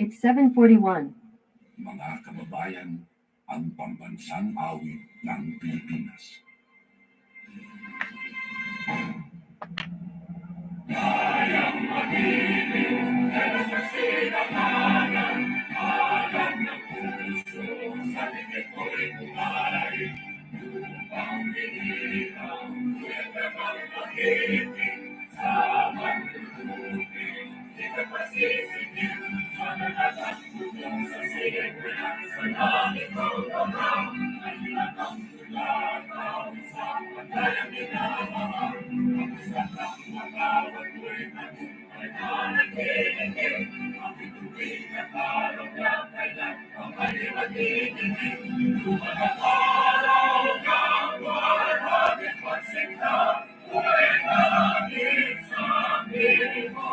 It's 7:41. Mga kababayan, ang pambansang awit ng Pilipinas. Kayang magiging sa sinakanan, alam ng puso sa tingin ko'y buhay. Upang hinihang, wala kang magiging sa manlulupin. Di ka pasisigil sa nalagang tutong sa sinulan. Sa langit ko parang ay latang tulakaw sa pagkayang inamahal. Kamusta kang magawag ko'y nagumpay na nakikinig. Ang ituwing at araw na kailan ang ay magiging. Lumagang araw kang waragin magsinta. Huwag nangit sa akin mo.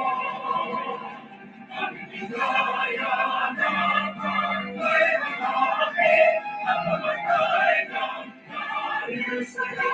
Ang higaya na kangay malaki. Ang mamatay ng dahil sa'yo.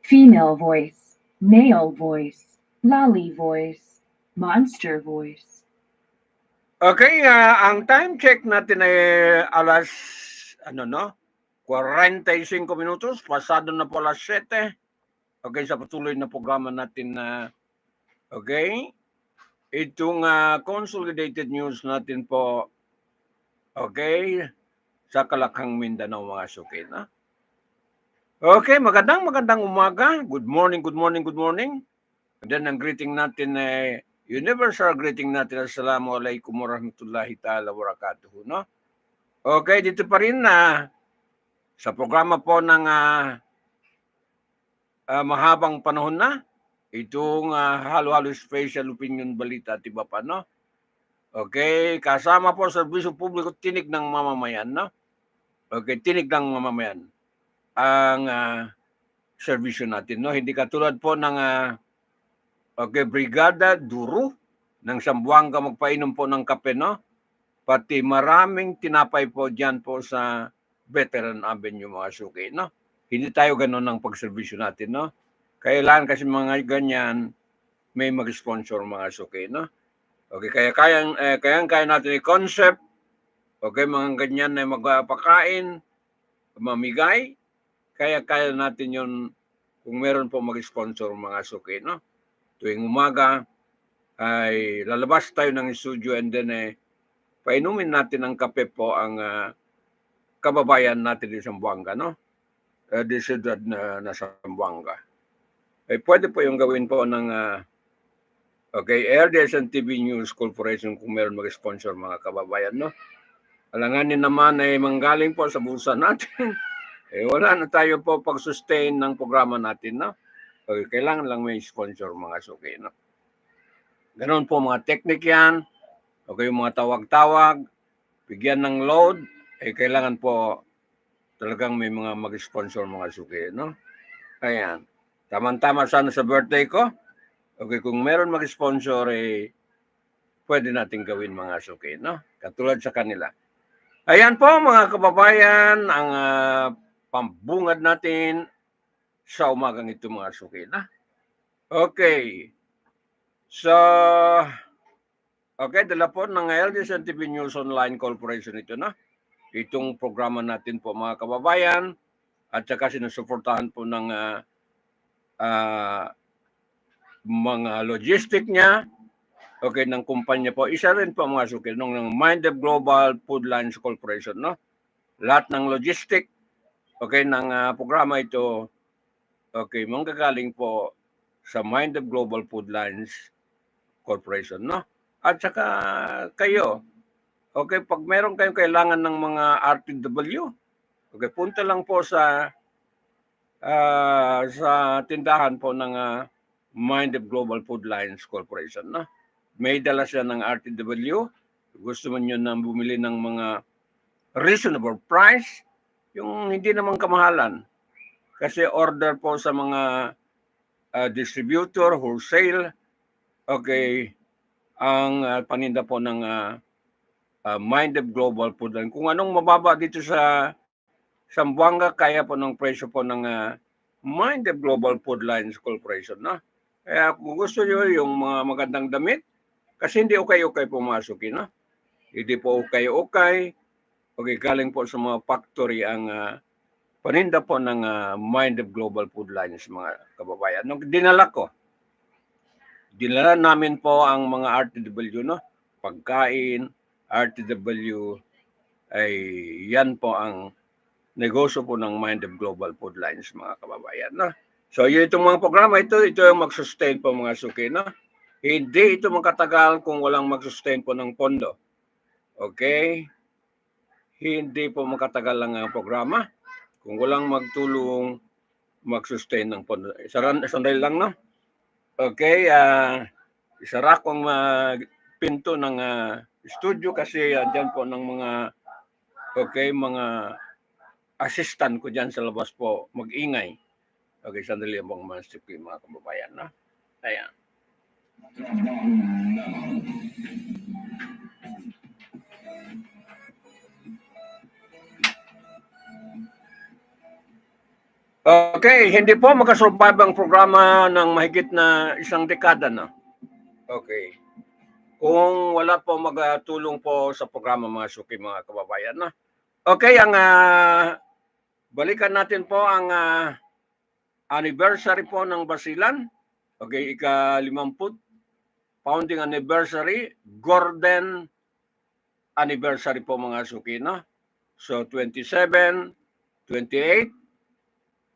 female voice, male voice, lolly voice, monster voice. Okay, ang time check natin ay alas, ano no, 45 minutos, pasado na po alas 7. Okay, sa patuloy na programa natin na, okay, itong Consolidated News natin po, okay, sa Kalakhang Mindanao mga suki, na. Okay, magandang umaga. Good morning, good morning, good morning. And then ang greeting natin ay universal greeting natin, Assalamualaikum warahmatullahi ta'ala wabarakatuh, no? Okay, dito pa rin na sa programa po ng mahabang panahon na, itong halo-halo special opinion balita at iba pa, no? Okay, kasama po sa serbisyo publiko, tinig ng mamamayan, no? Okay, tinig ng mamamayan ang serbisyo natin, no? Hindi katulad po ng okay, Brigada Duro ng Sambuanga magpainom po ng kape, no? Pati maraming tinapay po dyan po sa Veteran Avenue mga suki, no? Hindi tayo ganun ng pagserbisyo natin, no? Kailangan kasi mga ganyan may mag-sponsor mga suki, no? Okay, kaya natin i-concept, okay, mga ganyan na magpapakain, mamigay, kaya natin yun kung meron po mag-sponsor mga suki, no? Tuwing umaga ay lalabas tayo ng studio and then painumin natin ng kape po ang kababayan natin di Sambuanga, no? Di siyudad na Sambuanga. Pwede po yung gawin po ng okay, ADLSNTV News Corporation kung meron mag-sponsor mga kababayan, no? Alanganin naman ay manggaling po sa bulsa natin. Wala na tayo po pag-sustain ng programa natin, no? Okay, kailangan lang may sponsor mga suki, no? Ganon po mga technique yan. Okay, yung mga tawag-tawag, bigyan ng load, kailangan po talagang may mga mag-sponsor mga suki, no? Ayan. Tama-tama sana sa birthday ko. Okay, kung meron mag-sponsor, pwede natin gawin mga suki, no? Katulad sa kanila. Ayan po mga kababayan, ang pambungad natin sa umagang ito mga suki, na. Okay. So, okay, dala po ng ADLSNTV News Online Corporation ito, na. Itong programa natin po mga kababayan at saka sinusuportahan po ng mga logistic niya, okay, ng kumpanya po. Isa rin po mga suki ng Minded Global Food Lines Corporation, no? Lahat ng logistic, okay, ng programa ito, okay, manggagaling po sa Minded Global Food Lines Corporation, no? At saka kayo, okay, pag meron kayong kailangan ng mga RTW, okay, punta lang po sa tindahan po ng Minded Global Food Lines Corporation, no? May dala siya ng RTW. Gusto mo nyo na bumili ng mga reasonable price, yung hindi naman kamahalan. Kasi order po sa mga distributor, wholesale, okay, ang paninda po ng Minded Global Food Line. Kung anong mababa dito sa Sambuanga, kaya po ng presyo po ng Minded Global Food Lines Corporation, no? Kaya kung gusto nyo yung mga magandang damit, kasi hindi okay-okay pumasok, no? Hindi po okay-okay. Okay, galing po sa mga factory ang paninda po ng Minded Global Food Lines, mga kababayan. Nung dinala namin po ang mga RTW, no? Pagkain, RTW, ay yan po ang negosyo po ng Minded Global Food Lines, mga kababayan, no? So, itong mga programa, ito yung mag-sustain po mga suki, no? Hindi ito magkatagal kung walang mag-sustain po ng pondo. Okay? Hindi po makatagal lang ang programa kung walang magtulong mag-sustain ng pondo. Sandali lang, no? Okay, isara kong pinto ng studio kasi andyan po ng mga mga assistant ko dyan sa labas po mag-ingay. Okay, sandali lang mga mga kababayan, no? Ayan. Okay, hindi po makasurvive ang programa ng mahigit na isang dekada na. Okay. Kung wala po magtulong po sa programa mga suki, mga kababayan. No? Okay, balikan natin po ang anniversary po ng Basilan. Okay, ika-50 founding anniversary, Gordon anniversary po mga suki. No? So 27, 28,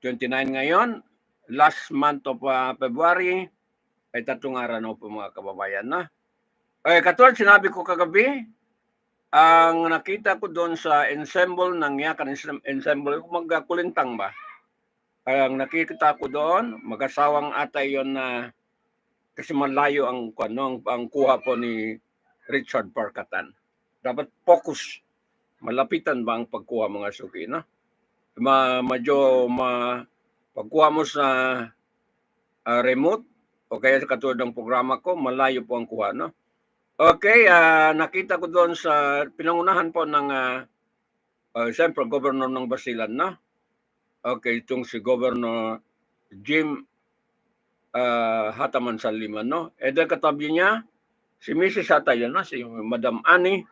29 ngayon, last month of February, ay 3 araw na po mga kababayan. No? Katulad sinabi ko kagabi, ang nakita ko doon sa ensemble ng Yakan ensemble, magkulintang ba? Ang nakikita ko doon, mag-asawang atay yon na kasi malayo ang kuha po ni Richard Parkatan. Dapat focus, malapitan ba ang pagkuha mga suki, no? Pagkuha mo sa remote, o kaya katulad ng programa ko, malayo po ang kuha, no? Okay, nakita ko doon sa pinangunahan po ng siyempre governor ng Basilan, no? Okay, itong si Governor Jim Hataman Saliman, no? And then katabi niya si Mrs. Hatay, no? Si Madam Annie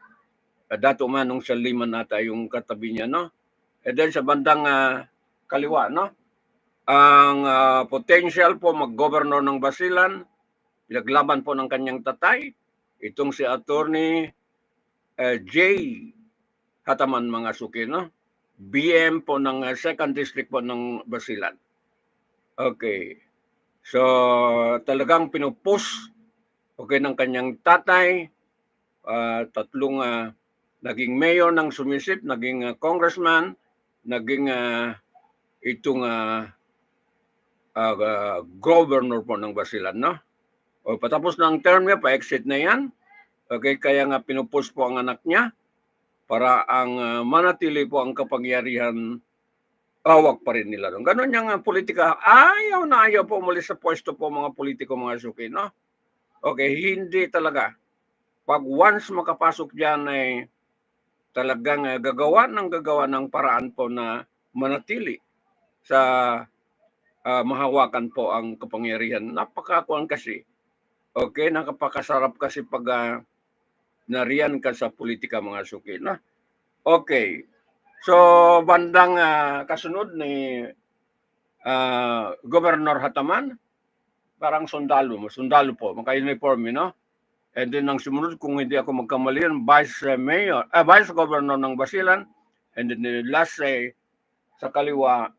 Dato Manong Saliman nata yung katabi niya, no? And then sa bandang kaliwa, no? Ang potential po mag-governor ng Basilan, pinaglaban po ng kanyang tatay, itong si Attorney J. Hataman mga suki, no? BM po ng 2nd District po ng Basilan. Okay. So, talagang pinupush ng kanyang tatay, tatlong naging mayor ng Sumisip, naging congressman, naging itong governor po ng Basilan, no? O patapos na ang term niya, pa-exit na yan. Okay, kaya nga pinupush po ang anak niya para ang manatili po ang kapangyarihan, awak pa rin nila. Ganon yung politika. Ayaw na ayaw po umalis sa pwesto po mga politiko, mga suki, no? Okay, hindi talaga. Pag once makapasok dyan ay talagang gagawa ng paraan po na manatili sa mahawakan po ang kapangyarihan. Napakakuan kasi. Okay, nakapakasarap kasi pag nariyan ka sa politika mga suki. No? Okay, so bandang kasunod ni Governor Hataman, parang sundalo po, maka-uniforme, no? And then ang sumunod, kung hindi ako magkamali, Vice Governor ng Basilan, and then the last sa kaliwa,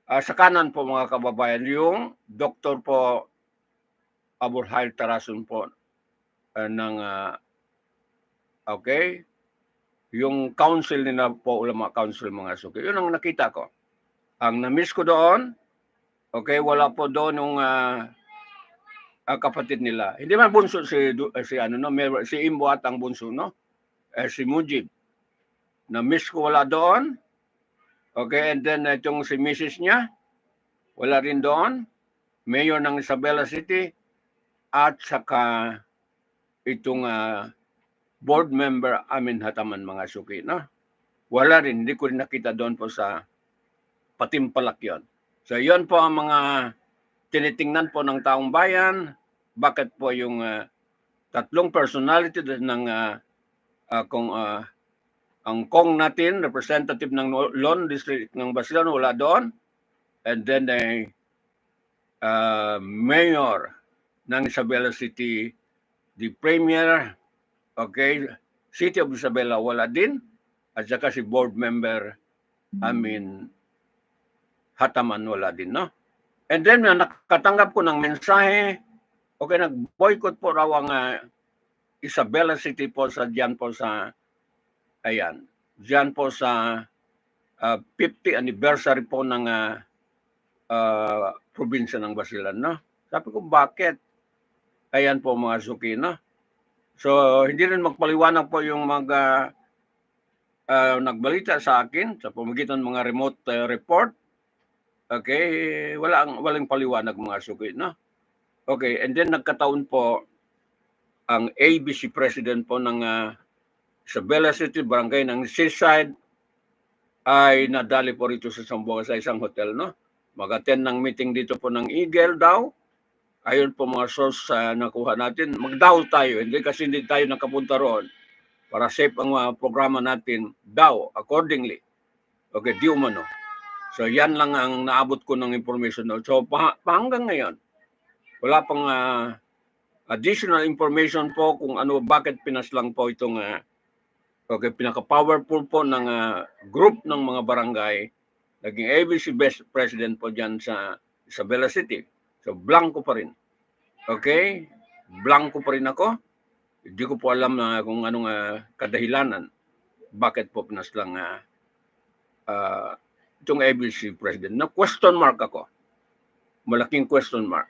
sa kanan po mga kababayan, yung Dr. po Aburhail Tarasun po ng okay, yung council nila po, ulama council mga suki. Yun ang nakita ko. Ang na-miss ko doon, okay, wala po doon yung kapatid nila. Hindi man bunso si Imbo at ang bunso, no? Si Mujib. Na-miss ko wala doon. Okay, and then itong si Mrs. niya, wala rin doon. Mayor ng Isabela City at saka itong board member Amin Hataman mga suki, no? Wala rin, hindi ko rin nakita doon po sa Patimpalak yon. So yon po ang mga tinitingnan po ng taong bayan. Bakit po yung tatlong personality ng ang Kong natin, representative ng Lone District ng Basilan, wala doon. And then mayor ng Isabela City, the premier, okay, City of Isabela, wala din. At saka si board member, Hataman, wala din, no? And then, nakatanggap ko ng mensahe, okay, nag-boycott po raw ang Isabela City po diyan po sa 50 anniversary po ng probinsya ng Basilan, no? Sabi ko, bakit? Ayan po mga suki, no? So, hindi rin magpaliwanag po yung nagbalita sa akin sa pamamagitan ng mga remote report. Okay, walang paliwanag mga suki, no? Okay, and then nagkataon po ang ABC president po ng Isabela City, barangay ng Seaside, ay nadali po rito sa Sambuanga sa isang hotel, no? mag-attend ng meeting dito po ng Eagle daw. Ayon po mga source nakuha natin. Mag-daw tayo, hindi kasi hindi tayo nakapunta roon para safe ang programa natin daw accordingly. Okay, di umano. So yan lang ang naabot ko ng information. So hanggang ngayon, wala pang additional information po kung ano, bakit pinaslang po itong okay, pinaka-powerful po ng group ng mga barangay, naging ABC Best President po dyan sa Isabela City. So blanco pa rin. Okay? Blanco pa rin ako. Hindi ko po alam kung anong kadahilanan. Bakit po pinaslang itong ABC President. Na question mark ako. Malaking question mark.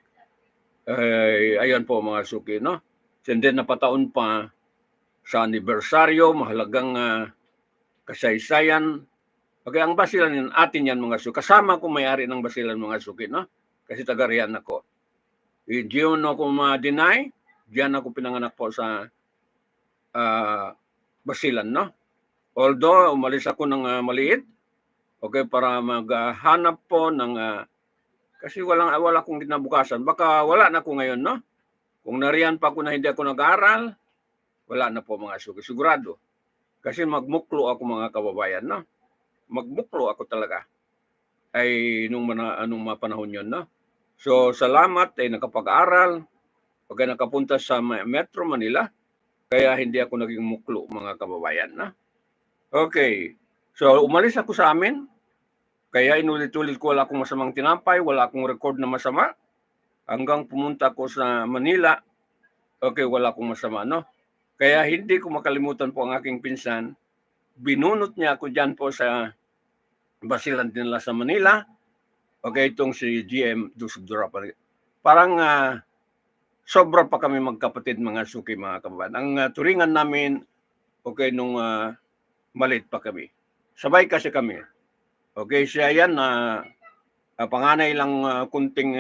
Ayan po mga suki, no? And then napataon pa sa anibersaryo, mahalagang kasaysayan. Okay, ang basilan atin yan mga suki. Kasama ko may-ari ng basilan mga suki, no? Kasi taga-riyan ako. Hindi yun ako ma-deny. Diyan ako pinanganak po sa basilan, no? Although, umalis ako ng maliit, okay, para maghanap po ng, kasi wala akong kinabukasan. Baka wala na ako ngayon, no? Kung nariyan pa ako na hindi ako nag-aral, wala na po mga suki. Sigurado. Kasi magmuklo ako mga kababayan, no? Magmuklo ako talaga. Ay, nung mga panahon yun, no? So, salamat ay nakapag-aral. Okay, nakapunta sa Metro Manila. Kaya hindi ako naging muklo, mga kababayan, no? Okay. So, umalis ako sa amin. Kaya inulit-ulit ko, wala akong masamang tinapay, wala akong record na masama. Hanggang pumunta ako sa Manila, okay, wala akong masama, no? Kaya hindi ko makalimutan po ang aking pinsan. Binunot niya ako dyan po sa basilan nila sa Manila. Okay, itong si GM Dusubdura pa rin. Parang sobra pa kami magkapatid mga suki, mga kababayan. Ang turingan namin, okay, nung maliit pa kami. Sabay kasi kami. Okay, siya yan panganay lang kunting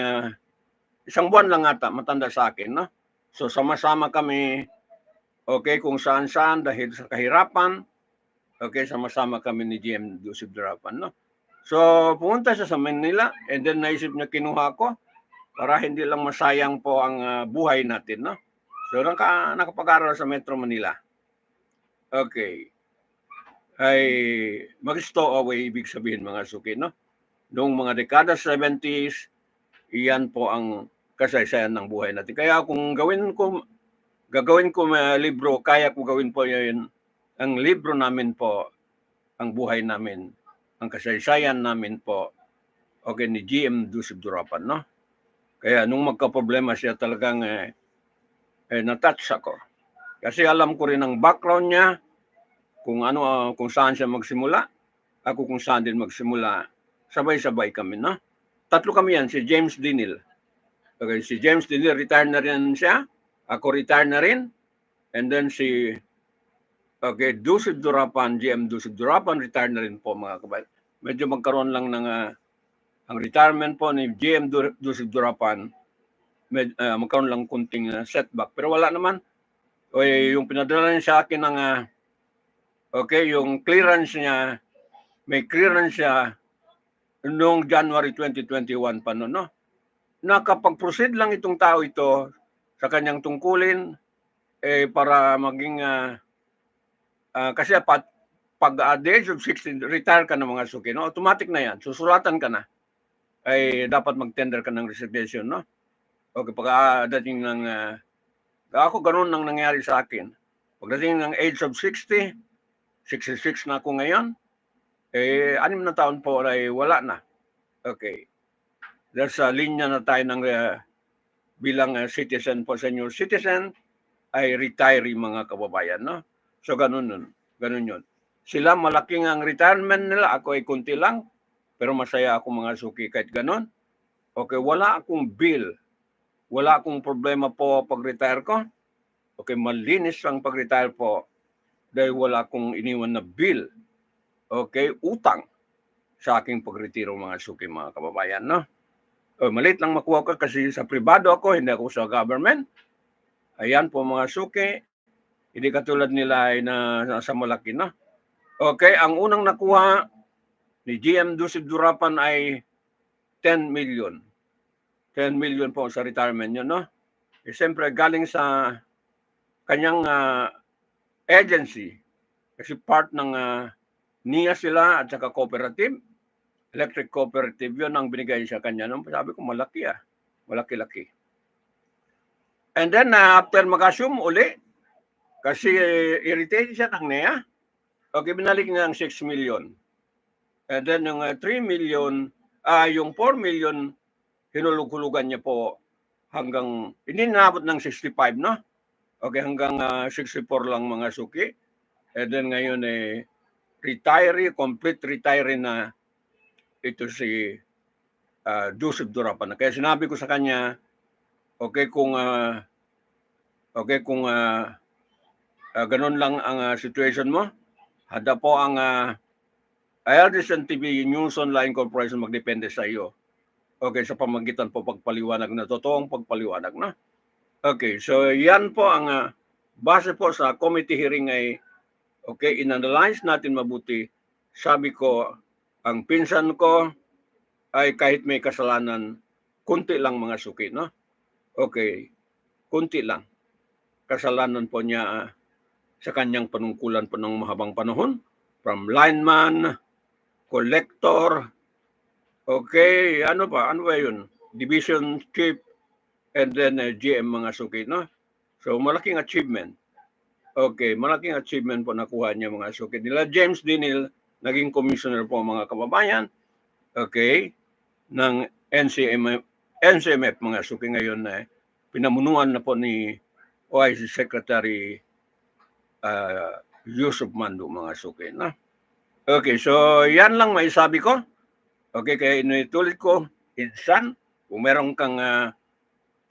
isang buwan lang ata, matanda sa akin, no? So sama-sama kami, okay, kung saan-saan dahil sa kahirapan, okay, sama-sama kami ni GM Dusubdurapan, no? So pumunta siya sa Manila and then naisip niya kinuha ko para hindi lang masayang po ang buhay natin, no? So nakapag-aral sa Metro Manila. Okay. Ay mag-stow away, ibig sabihin mga suki, no? Noong mga dekada 70s, iyan po ang kasaysayan ng buhay natin. Kaya kung gagawin ko libro, kaya ko gawin po yun, ang libro namin po, ang buhay namin, ang kasaysayan namin po, okay, ni GM Dusubdurapan, no? Kaya nung magka-problema siya talagang na-touch ako. Kasi alam ko rin ang background niya, kung kung saan siya magsimula, ako kung saan din magsimula, sabay-sabay kami, no? Tatlo kami yan, si James Dinil. Okay, si James Dinil, retire na rin siya. Ako retire na rin. And then si Dusubdurapan, GM Dusubdurapan, retire na rin po mga kabayan. Medyo magkaroon lang ng ang retirement po ni GM Dusubdurapan, magkaroon lang kunting setback. Pero wala naman. Okay, yung pinadala niya sa akin ng okay, yung clearance niya, may clearance siya noong January 2021 pa noon, no? Nakapag-proceed lang itong tao ito sa kanyang tungkulin para maging kasi pag the age of 16, retire ka na mga suki, no? Automatic na yan. Susulatan ka na. Ay dapat mag-tender ka ng resignation, no? Okay, pagdating ng ako ganun nang nangyari sa akin. Pagdating ng age of 60, 66 na ako ngayon, 6 na taon po ay wala na. Okay. Dahil sa linya na tayo ng bilang citizen po, senior citizen, ay retiree mga kababayan, no? So ganun yun. Sila malaking ang retirement nila, ako ay kunti lang, pero masaya ako mga suki kahit ganun. Okay, wala akong bill, wala akong problema po pag-retire ko. Okay, malinis ang pag-retire po dahil wala akong iniwan na bill. Okay, utang sa aking pagretiro mga suki, mga kababayan, no? Maliit lang makuha ko kasi sa pribado ako, hindi ako sa government. Ayan po mga suki, hindi katulad nila ay nasa malaki, no? Okay, ang unang nakuha ni GM Dusubdurapan ay 10 million. 10 million po sa retirement niya, no? Siyempre, galing sa kanyang agency. Kasi part ng NIA sila at saka cooperative. Electric cooperative, yun ang binigay sa kanya. No? Sabi ko, malaki Malaki-laki. And then, after mag-assume uli, kasi irritated siya ng NIA, okay, binalik niya ang 6 million. And then, yung 3 million, yung 4 million, hinulug-hulugan niya po hanggang, hindi naabot ng 65, no? Okay, hanggang 64 lang mga suki. And then ngayon complete retiree na ito si Joseph Durapan. Kaya sinabi ko sa kanya, okay, kung ganun lang ang situation mo, handa po ang ADLSNTV News Online Corporation magdepende sa iyo. Okay, sa pamagitan po pagpaliwanag na totoong pagpaliwanag na. Okay, so yan po ang base po sa committee hearing ay okay, inanalyze natin mabuti. Sabi ko, ang pinsan ko ay kahit may kasalanan, kunti lang mga suki, no? Okay, kunti lang. Kasalanan po niya sa kanyang panungkulan po ng mahabang panahon, from lineman, collector, okay, ano ba yun? Division chief, and then GM mga suki, no? So, malaking achievement. Okay, malaking achievement po nakuha niya mga suki. Nila James Dinil, naging commissioner po mga kababayan, okay, ng NCMF mga suki ngayon na pinamunuan na po ni OIC Secretary Yusuf Mando mga suki. Na? Okay, so yan lang maisabi ko. Okay, kaya inutulit ko, insan, kung meron kang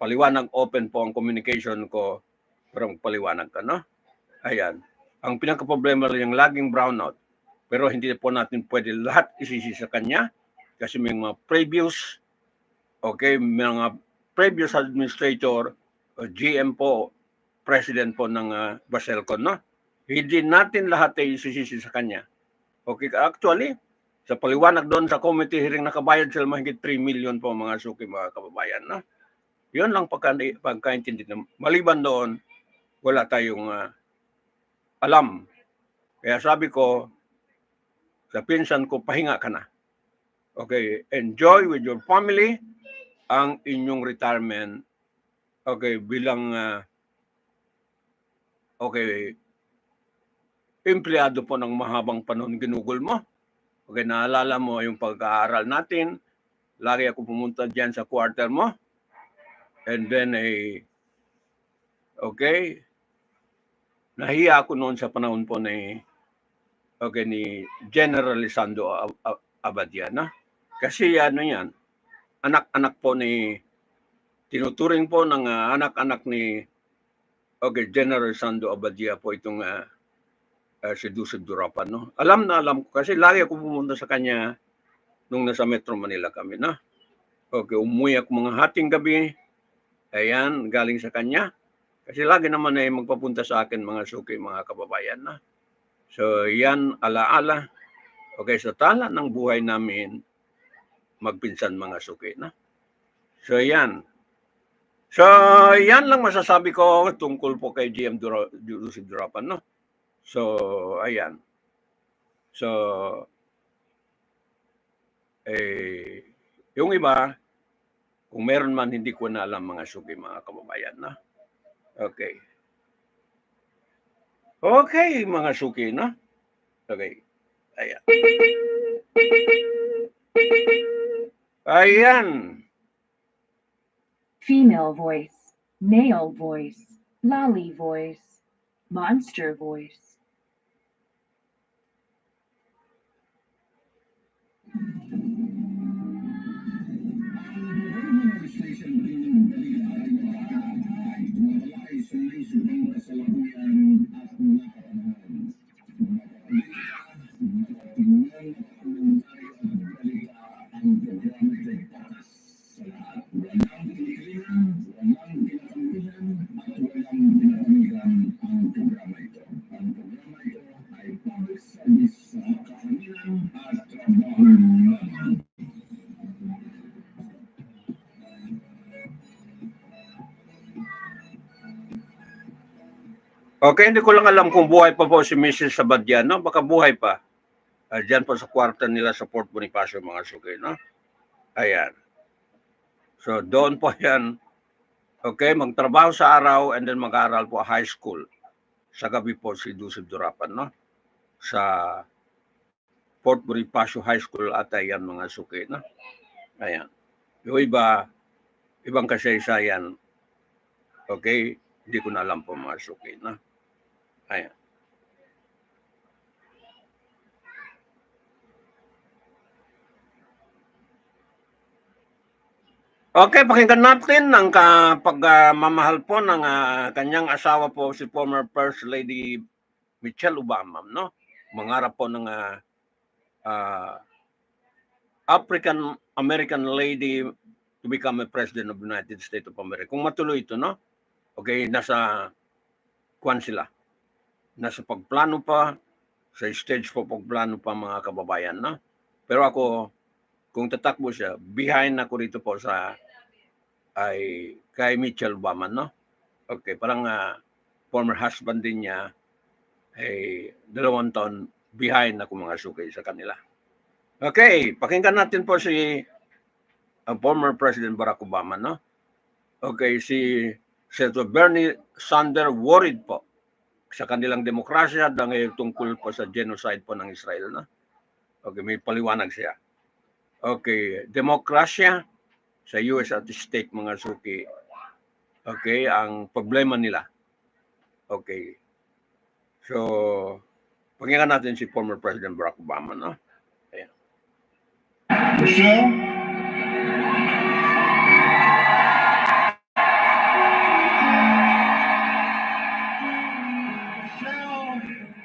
paliwanag, open po ang communication ko, parang paliwanag ka, no? Ayan. Ang pinaka-problema lang yung laging brownout. Pero hindi po natin pwede lahat isisi sa kanya kasi may mga previous, okay, mga previous administrator, GM po, president po ng Baselcon, no? Hindi natin lahat ay isisisi sa kanya. Okay, actually, sa paliwanag doon sa committee hearing, nakabayad sila mahigit 3 million po mga suki, mga kababayan, no? Yun lang pagkaintindi. Maliban doon, wala tayong alam. Kaya sabi ko, sa pinsan ko, pahinga ka na. Okay, enjoy with your family ang inyong retirement. Okay, bilang okay, empleyado po ng mahabang panahon ginugol mo. Okay, naalala mo yung pag-aaral natin. Lagi ako pumunta diyan sa quarter mo. And then okay, nahiya ako noon sa panahon po ni General Lisandro Abadiana. Kasi ano yan, anak-anak po tinuturing po ng anak-anak ni General Lisandro Abadia po itong si Joseph Durapan. No? Alam ko kasi lagi ako pumunta sa kanya nung nasa Metro Manila kami. No? Okay, umuwi ako mga hating gabi. Ayan, galing sa kanya. Kasi lagi naman ay magpapunta sa akin mga suki, mga kababayan. Na. So, yan, alaala. Okay, so tala ng buhay namin, magpinsan mga suki. Na. So, yan. So, yan lang masasabi ko tungkol po kay GM Joseph Durapan. No? So, ayan. So, yung iba, kung meron man, hindi ko na alam mga suki, mga kababayan. Na? Okay. Okay, mga suki, no? Okay. Ayan. Ayan. Female voice, male voice, lolly voice, monster voice. Okay, hindi ko lang alam kung buhay pa po si Mrs. Sabadyan, no? Baka buhay pa. Diyan po sa kwarto nila sa Fort Bonifacio, mga suki, no? Ayan. So, doon po yan. Okay, magtrabaho sa araw and then mag-aaral po high school. Sa gabi po si Dusib Durapan, no? Sa Fort Bonifacio High School ata yan, mga suki, no? Ayan. Yung iba, ibang kasaysayan. Okay, hindi ko na alam po, mga suki, no? Ayan. Okay, pakinggan natin ang pagmamahal po ng kanyang asawa po, si former First Lady Michelle Obama, no? Mangarap po ng African American lady to become a president of the United States of America. Kung matuloy ito, no? Okay, nasa kwan sila. Nasa pagplano pa, sa stage po pagplano pa, mga kababayan, no? Pero ako, kung tatakbo siya, behind ako rito po sa ay kay Michelle Obama, no? Okay, parang former husband din niya ay 2 taon behind ako, mga suki, sa kanila. Okay, pakinggan natin po si former President Barack Obama, no? Okay, si Senator Bernie Sanders worried po sa kanilang demokrasya dahil tungkol po sa genocide po ng Israel, no? Okay, may paliwanag siya. Okay, demokrasya sa US at stake, mga suki. Okay, ang problema nila. Okay. So, pakinggan natin si former President Barack Obama, no? Ayan. Michelle,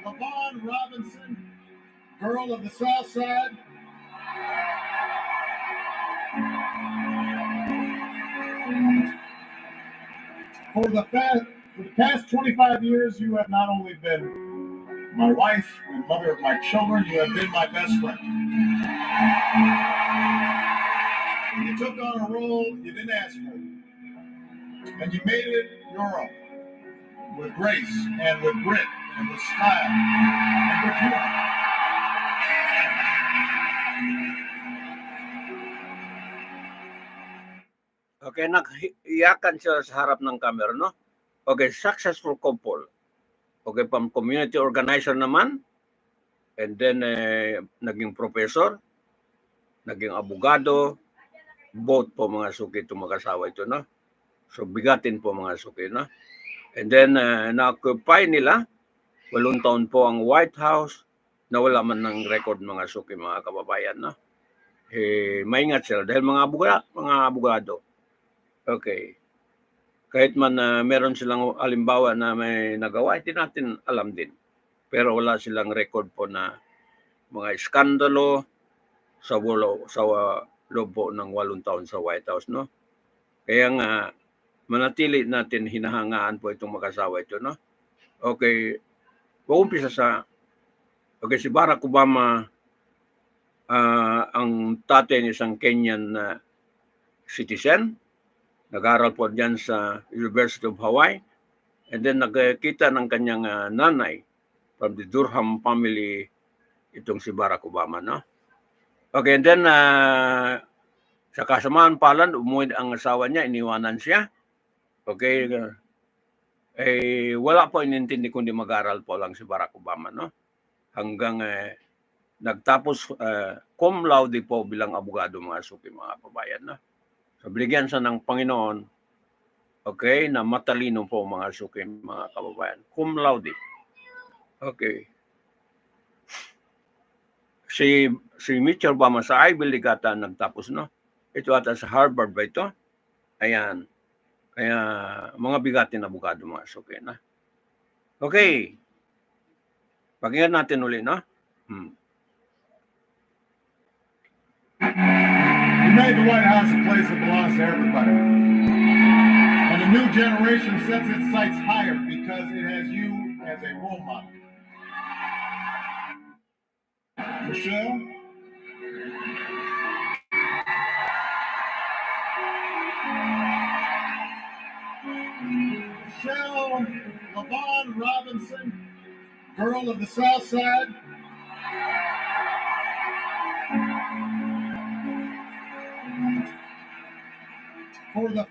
LaVon Robinson, girl of the South Side. For the past 25 years, you have not only been my wife and mother of my children, you have been my best friend. You took on a role you didn't ask for, and you made it your own, with grace and with grit and with style and with humor. Okay, nag-iyakan siya sa harap ng camera, no? Okay, successful couple. Okay, from community organizer naman. And then, naging professor, naging abogado, both po, mga suki, itong mag-asawa ito, no? So, bigatin po, mga suki, no? And then, na-occupy nila, 8 taon po ang White House, na wala man ng record, mga suki, mga kababayan, no? Maingat sila dahil mga abogado. Okay. Kahit man meron silang halimbawa na may nagawa, hindi natin alam din. Pero wala silang record po na mga iskandalo sa loob po ng 8 taon sa White House, no? Kaya nga, manatili natin hinahangaan po itong mag-asawa ito, no? Okay, uumpisa sa, okay, si Barack Obama, ang tatay niya isang Kenyan citizen, nag-aral po diyan sa University of Hawaii, and then nagkita ng kanyang nanay from the Durham family, itong si Barack Obama, no? Okay, and then sa kasamaan palad, umuwi ang asawa niya, iniwanan siya. Okay, wala po inintindi kundi mag-aral po lang si Barack Obama, no? Hanggang nagtapos cum laude po bilang abogado, mga suki, mga kababayan, no? So, binigyan siya ng Panginoon, okay, na matalino po, mga suki, mga kababayan. Cum laude. Okay. Si Michelle Obama sa Ivy League ata nagtapos, no? Ito ata sa Harvard ba ito? Ayan. Kaya mga bigatin abogado, mga suki, na. Okay. Pakinggan natin uli, no? You made the White House a place that belongs to everybody. And the new generation sets its sights higher because it has you as a role model. Michelle? Michelle, LaVon LaVon Robinson, girl of the South Side. For the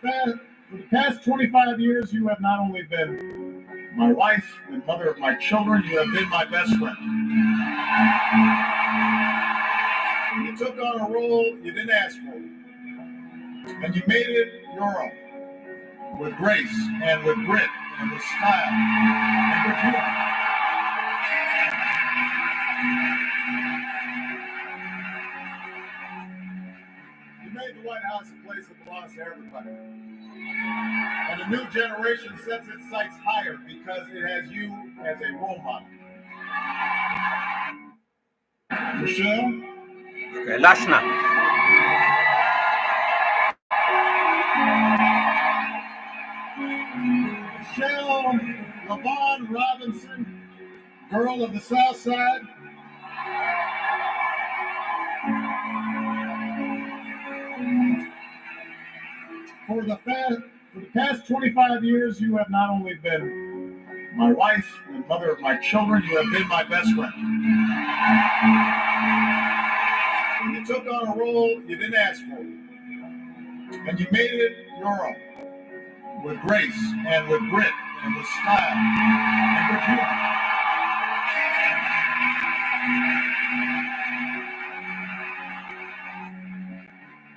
past 25 years, you have not only been my wife and mother of my children, you have been my best friend. You took on a role you didn't ask for, and you made it your own, with grace and with grit and with style and with humor. You made the White House a place that belongs to everybody. And a new generation sets its sights higher because it has you as a role model. Michelle? Okay, last na. Michelle LaVon Robinson, girl of the South Side. For the past 25 years, you have not only been my wife and mother of my children, you have been my best friend. You took on a role you didn't ask for, and you made it your own, with grace and with grit and with style and with humor.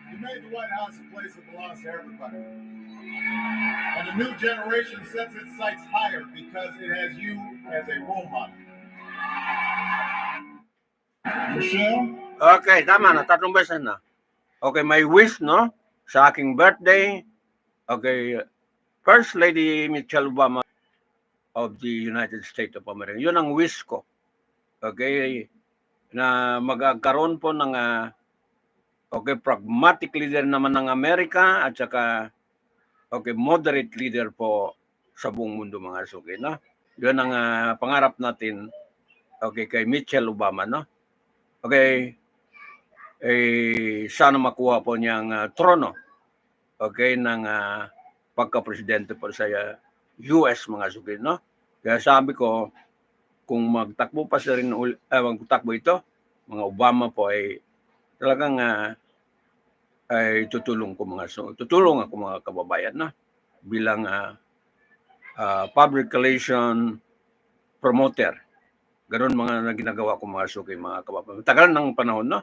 You made the White House a place that belongs to everybody. And a new generation sets its sights higher because it has you as a role model. Michelle? Okay, tama na. 3 beses na. Okay, may wish, no? Sa aking birthday. Okay, First Lady Michelle Obama of the United States of America. Yun ang wish ko. Okay, na magkaroon po ng okay, pragmatic leader naman ng Amerika at saka okay, moderate leader po sa buong mundo mga suki, no? Yun ang pangarap natin okay kay Michelle Obama, no? Okay, sana makuha po niyang trono okay ng pagka-presidente po sa US mga suki, no? Kaya sabi ko kung magtakbo pa siya rin magtakbo ito, mga Obama po ay talagang ay tutulong ako mga kababayan na bilang public relation promoter. Ganon mga ginagawa ko mga suki mga kababayan. Tagal ng panahon, no?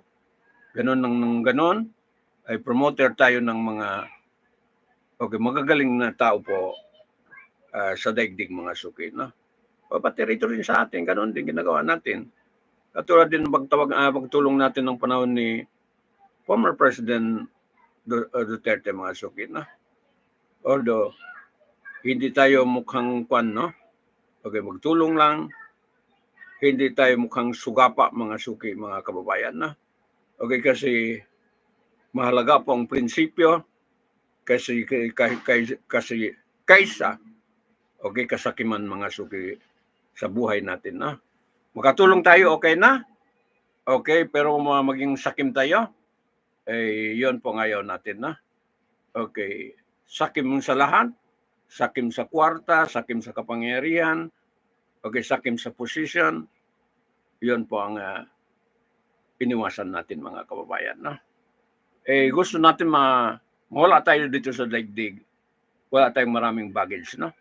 Ganon ay promoter tayo ng mga okay, magagaling na tao po sa daigdig mga suki, no? Pati rito rin sa atin, ganon din ginagawa natin. Katulad din pagtulong natin ng panahon ni former President Duterte mga suki, no? Although hindi tayo mukhang no? Okay, magtulong lang. Hindi tayo mukhang sugapa mga suki, mga kababayan, no? Okay, kasi mahalaga po ang prinsipyo kasi kaysa okay, kasakiman mga suki sa buhay natin, no? Makatulong tayo, okay na? Okay, pero maging sakim tayo, yun po ngayon natin, no? Okay, sakim sa lahat, sakim sa kwarta, sakim sa kapangyarihan, okay, sakim sa position, yun po ang iniwasan natin mga kababayan, no? Gusto natin mawala tayo dito sa daigdig, wala tayong maraming baggage, no?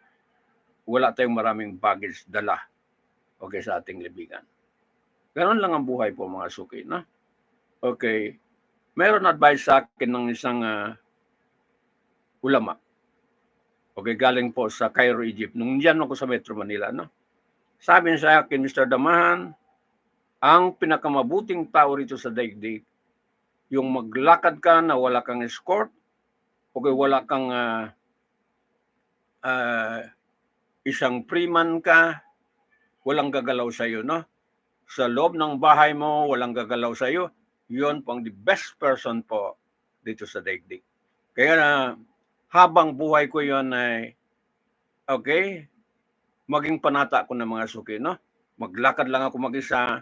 Wala tayong maraming baggage dala okay, sa ating libigan. Ganon lang ang buhay po mga suki, no? Okay, mayroon advice sa akin ng isang ulama. Okay, galing po sa Cairo, Egypt. Nung diyan ako sa Metro Manila, no? Sabi niya sa akin, Mr. Damahan, ang pinakamabuting tao rito sa daigdig, yung maglakad ka na wala kang escort, okay, wala kang isang freeman ka, walang gagalaw sa iyo, no? Sa loob ng bahay mo, walang gagalaw sa iyo, yun po ang the best person po dito sa daigdig. Kaya habang buhay ko yun ay, okay, maging panata ko ng mga suki, no? Maglakad lang ako mag-isa,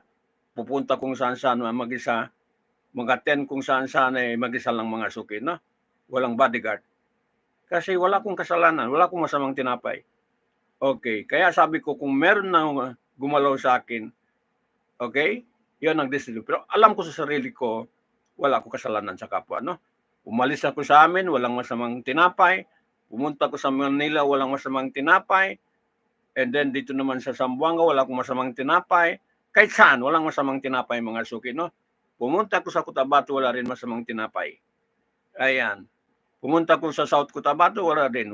pupunta kung saan-saan mag-isa, mag-attend kung saan-saan ay mag-isa lang mga suki, no? Walang bodyguard. Kasi wala akong kasalanan, wala akong masamang tinapay. Okay, kaya sabi ko kung meron na gumalaw sa akin, okay, yun ang decision. Pero alam ko sa sarili ko, wala akong kasalanan sa kapwa, no? Umalis ako sa amin, walang masamang tinapay. Pumunta ko sa Manila, walang masamang tinapay. And then dito naman sa Zamboanga, wala akong masamang tinapay. Kahit saan, walang masamang tinapay mga suki, no? Pumunta ko sa Cotabato, wala rin masamang tinapay. Ayan. Pumunta ko sa South Cotabato, wala rin.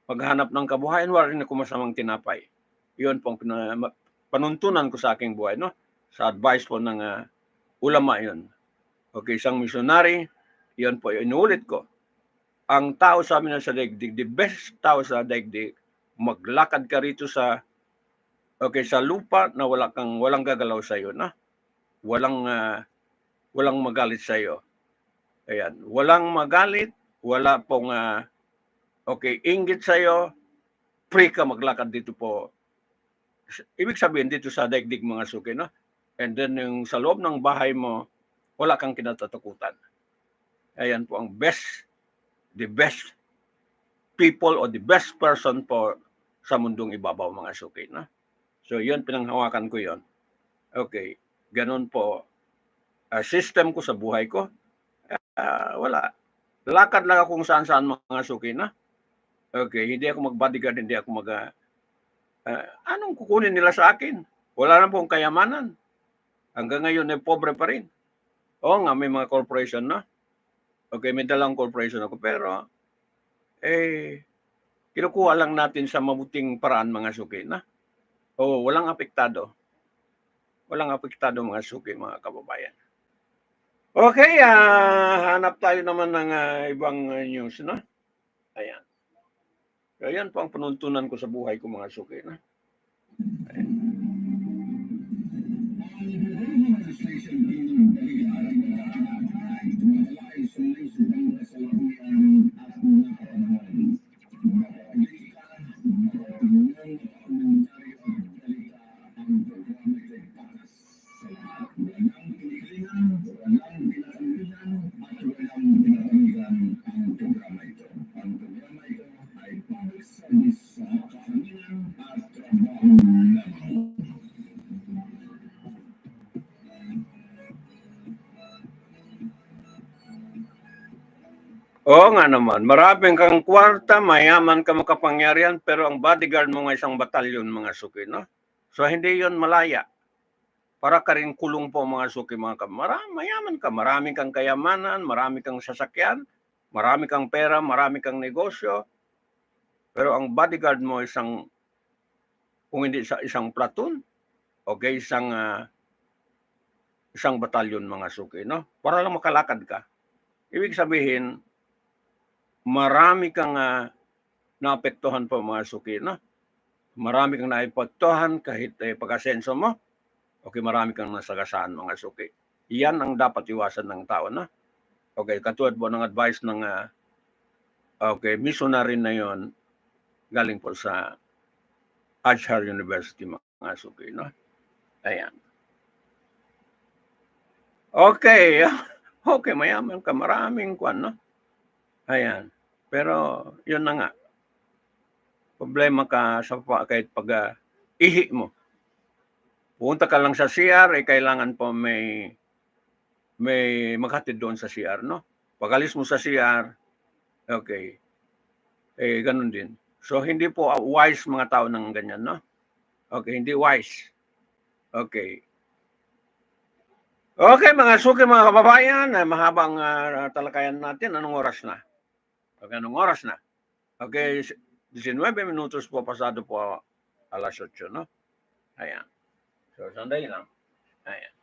Paghanap ng kabuhayan, wala rin ako masamang tinapay. Yun pong panuntunan ko sa aking buhay, no? Sa advice po ng ulama yun. Okay, isang missionary, yun po, inuulit ko. Ang tao sa amin sa daigdig, the best tao sa daigdig, maglakad ka rito sa sa lupa na walang gagalaw sa iyo, na walang magalit sa iyo. Ayan, walang magalit, wala pong inggit sa iyo, free ka maglakad dito po. Ibig sabihin dito sa daigdig mga suki, no? And then yung sa loob ng bahay mo, wala kang kinatatakutan. Ayan po ang the best people or the best person po sa mundong ibabaw mga suki, no? So yun, pinanghawakan ko yun. Okay, ganun po. System ko sa buhay ko, wala. Lakad lang ako kung saan-saan mga suki, na. Okay, hindi ako mag-bodyguard, hindi ako anong kukunin nila sa akin? Wala na pong kayamanan. Hanggang ngayon ay pobre pa rin. Oo nga, may mga corporation na. Okay, may dalang corporation ako. Pero, kinukuha lang natin sa mabuting paraan mga suki, na. Oo, walang apektado. Walang apektado mga suki, mga kababayan. Okay, hanap tayo naman ng ibang news, no? Ayan. So, yan po ang panuntunan ko sa buhay ko mga suki, no? Ayan. Oo nga naman, maraming kang kwarta, mayaman ka, makapangyarihan, pero ang bodyguard mo nga isang batalyon mga suki, no? So hindi yon malaya. Para ka rin kulong po mga suki, mayaman ka, marami kang kayamanan, marami kang sasakyan, marami kang pera, marami kang negosyo, pero ang bodyguard mo kung hindi sa isang platoon, okay, isang batalyon mga suki, no? Para lang makalakad ka. Ibig sabihin, marami kang naapektuhan po mga suki, no? Marami kang naapektuhan kahit pag-asenso mo, okay, marami kang nasagasaan mga suki. Iyan ang dapat iwasan ng tao, no? Okay, katulad po ng advice ng missionary na yon, galing po sa Azhar University mga suki, no? Ayan. Okay, okay, mayaman ka, maraming kwan, no? Ayan. Pero yun na nga, problema ka sa kahit ihi mo. Punta ka lang sa CR, kailangan po may maghatid doon sa CR, no? Pag-alis mo sa CR, okay, ganun din. So, hindi po wise mga tao ng ganyan, no? Okay, hindi wise. Okay. Okay, mga suki, mga kababayan, mahabang talakayan natin. Anong oras na? Okay, anong oras na? Okay, 19 minutos po pasado po alas 8, no? Ayan. So, sandali lang. Ayan.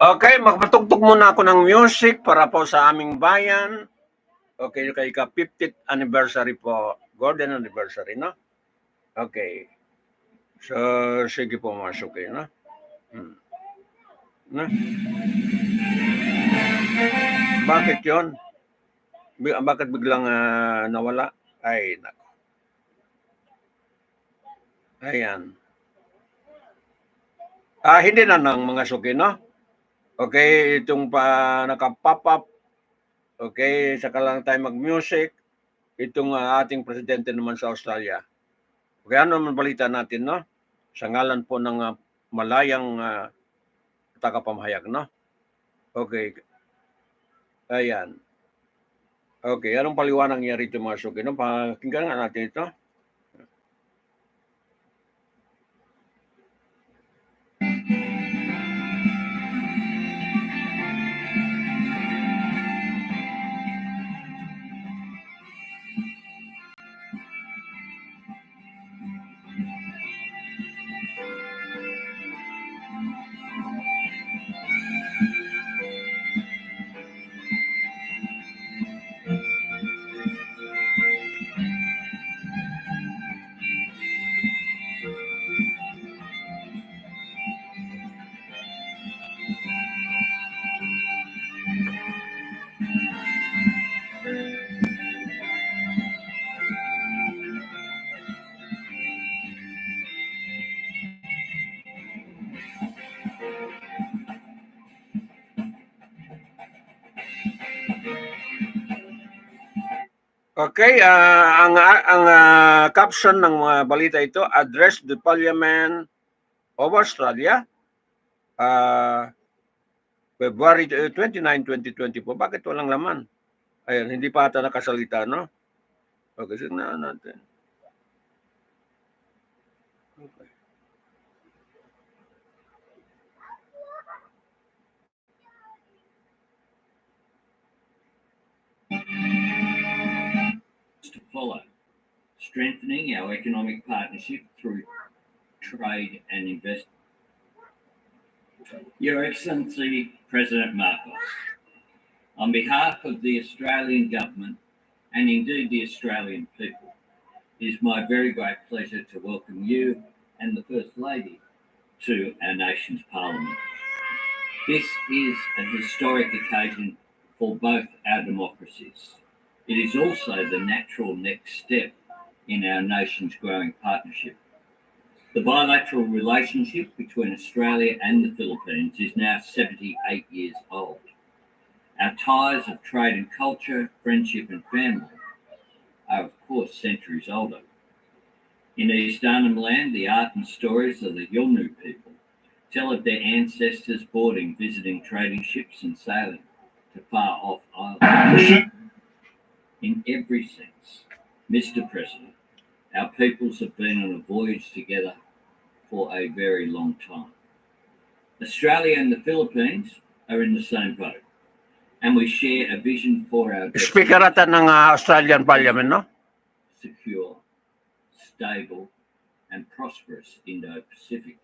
Okay, magpatugtog muna ako ng music para po sa aming bayan. Okay, kay ka 50th anniversary po. Golden anniversary, no? Okay. So, sige po, masok kayo, no? No? Bakit yon? Bakit biglang nawala? Ay, nako. Ayan. Hindi na ng mga suki, no? Okay, itong naka-pop up. Okay, saka lang tayo mag-music. Itong ating presidente naman sa Australia. Okay, ano naman balita natin, no? Sa ngalan po ng malayang tagapamahayag, no? Okay. Ayan. Okay, anong paliwanag niya rito mga suki, no? Pakinggan nga natin ito. Okay, ang caption ng mga balita ito, address the Parliament of Australia, February 29, 2020 po. Bakit walang laman? Ayan, hindi pa ata nakasalita, no? Okay, sige na natin. Okay. To follow, strengthening our economic partnership through trade and investment. Your Excellency, President Marcos, on behalf of the Australian Government and indeed the Australian people, it is my very great pleasure to welcome you and the First Lady to our nation's Parliament. This is a historic occasion for both our democracies. It is also the natural next step in our nation's growing partnership. The bilateral relationship between Australia and the Philippines is now 78 years old. Our ties of trade and culture, friendship and family are of course centuries older. In East Arnhem Land, the art and stories of the Yolngu people tell of their ancestors boarding, visiting trading ships and sailing to far-off islands. In every sense, Mr. President, our peoples have been on a voyage together for a very long time. Australia and the Philippines are in the same boat, and we share a vision for our Speaker ata ng Australian Parliament, no? secure, stable, and prosperous Indo-Pacific.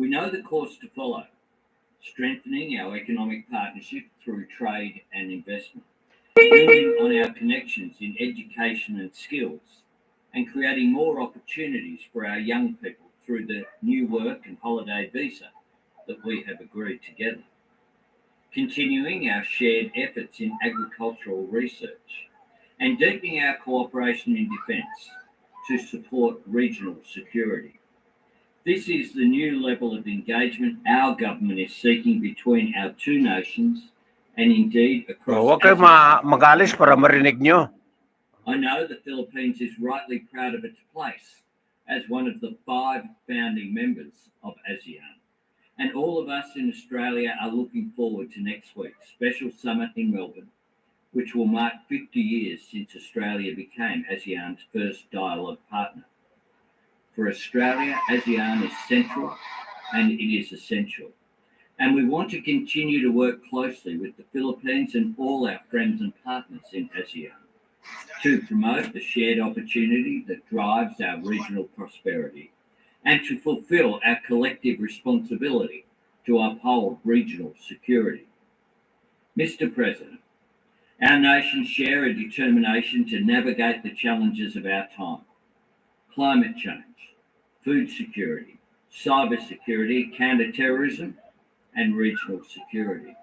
We know the course to follow, strengthening our economic partnership through trade and investment, building on our connections in education and skills, and creating more opportunities for our young people through the new work and holiday visa that we have agreed together. Continuing our shared efforts in agricultural research and deepening our cooperation in defence to support regional security. This is the new level of engagement our government is seeking between our two nations and indeed across Huwag kayo mag-alis para marinig nyo. I know the Philippines is rightly proud of its place as one of the 5 founding members of ASEAN. And all of us in Australia are looking forward to next week's special summit in Melbourne, which will mark 50 years since Australia became ASEAN's first dialogue partner. For Australia, ASEAN is central and it is essential. And we want to continue to work closely with the Philippines and all our friends and partners in ASEAN to promote the shared opportunity that drives our regional prosperity and to fulfill our collective responsibility to uphold regional security. Mr. President, our nations share a determination to navigate the challenges of our time: climate change, food security, cyber security, counter-terrorism, and regional security.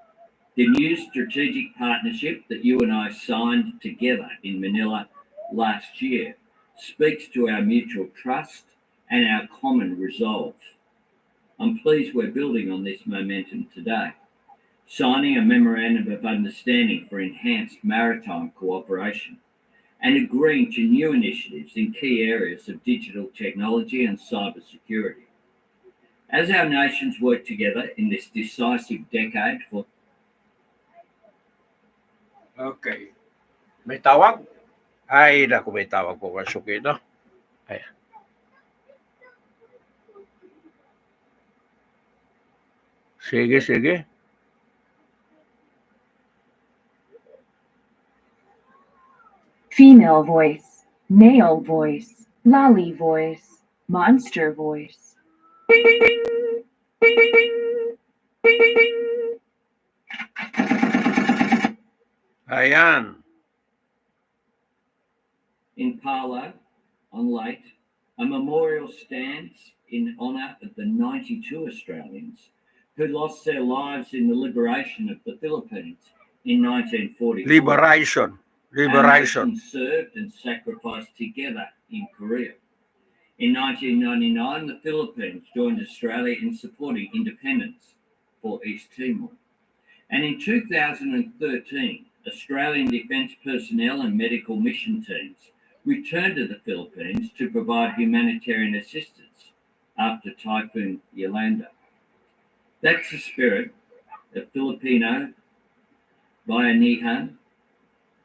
The new strategic partnership that you and I signed together in Manila last year speaks to our mutual trust and our common resolve. I'm pleased we're building on this momentum today, signing a memorandum of understanding for enhanced maritime cooperation and agreeing to new initiatives in key areas of digital technology and cybersecurity. As our nations work together in this decisive decade for... Okay. May tawag? Ay, naku, may tawag po, Masuki, no? Ayan. Sige, sige. Female voice, male voice, lolly voice, monster voice. Ayan. In Palo, on Lake, a memorial stands in honour of the 92 Australians who lost their lives in the liberation of the Philippines in 1944. Liberation. Our nation served and sacrificed together in Korea. In 1999, the Philippines joined Australia in supporting independence for East Timor. And in 2013, Australian defence personnel and medical mission teams returned to the Philippines to provide humanitarian assistance after Typhoon Yolanda. That's the spirit of Filipino, Bayanihan,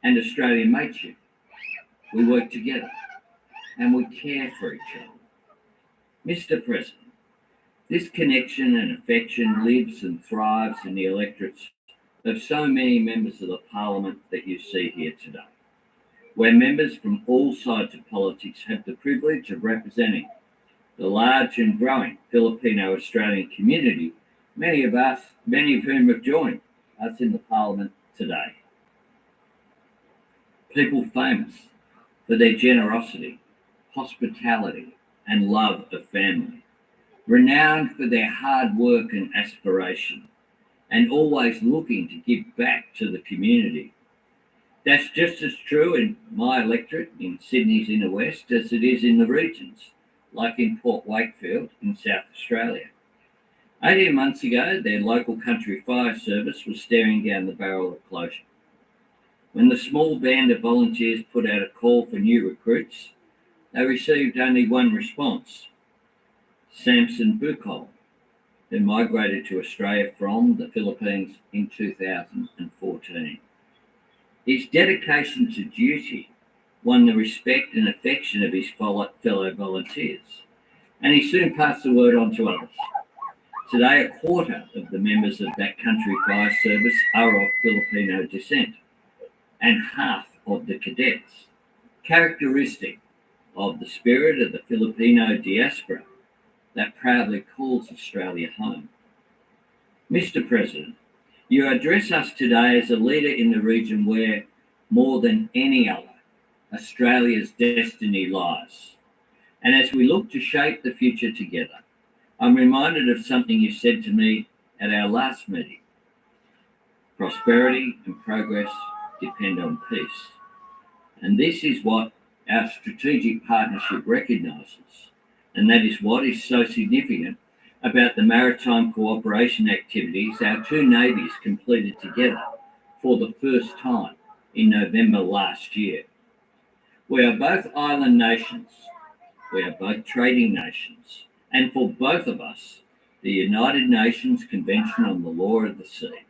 and Australian mateship. We work together and we care for each other. Mr. President, this connection and affection lives and thrives in the electorates of so many members of the Parliament that you see here today, where members from all sides of politics have the privilege of representing the large and growing Filipino-Australian community, many of whom have joined us in the Parliament today. People famous for their generosity, hospitality, and love of family, renowned for their hard work and aspiration, and always looking to give back to the community. That's just as true in my electorate in Sydney's inner west as it is in the regions, like in Port Wakefield in South Australia. 18 months ago, their local country fire service was staring down the barrel of closure. When the small band of volunteers put out a call for new recruits, they received only one response: Samson Bukol, who migrated to Australia from the Philippines in 2014. His dedication to duty won the respect and affection of his fellow volunteers, and he soon passed the word on to others. Today, a quarter of the members of that country fire service are of Filipino descent, and half of the cadets, characteristic of the spirit of the Filipino diaspora that proudly calls Australia home. Mr. President, you address us today as a leader in the region where, more than any other, Australia's destiny lies. And as we look to shape the future together, I'm reminded of something you said to me at our last meeting. Prosperity and progress depend on peace. And this is what our strategic partnership recognises. And that is what is so significant about the maritime cooperation activities our two navies completed together for the first time in November last year. We are both island nations. We are both trading nations. And for both of us, the United Nations Convention on the Law of the Sea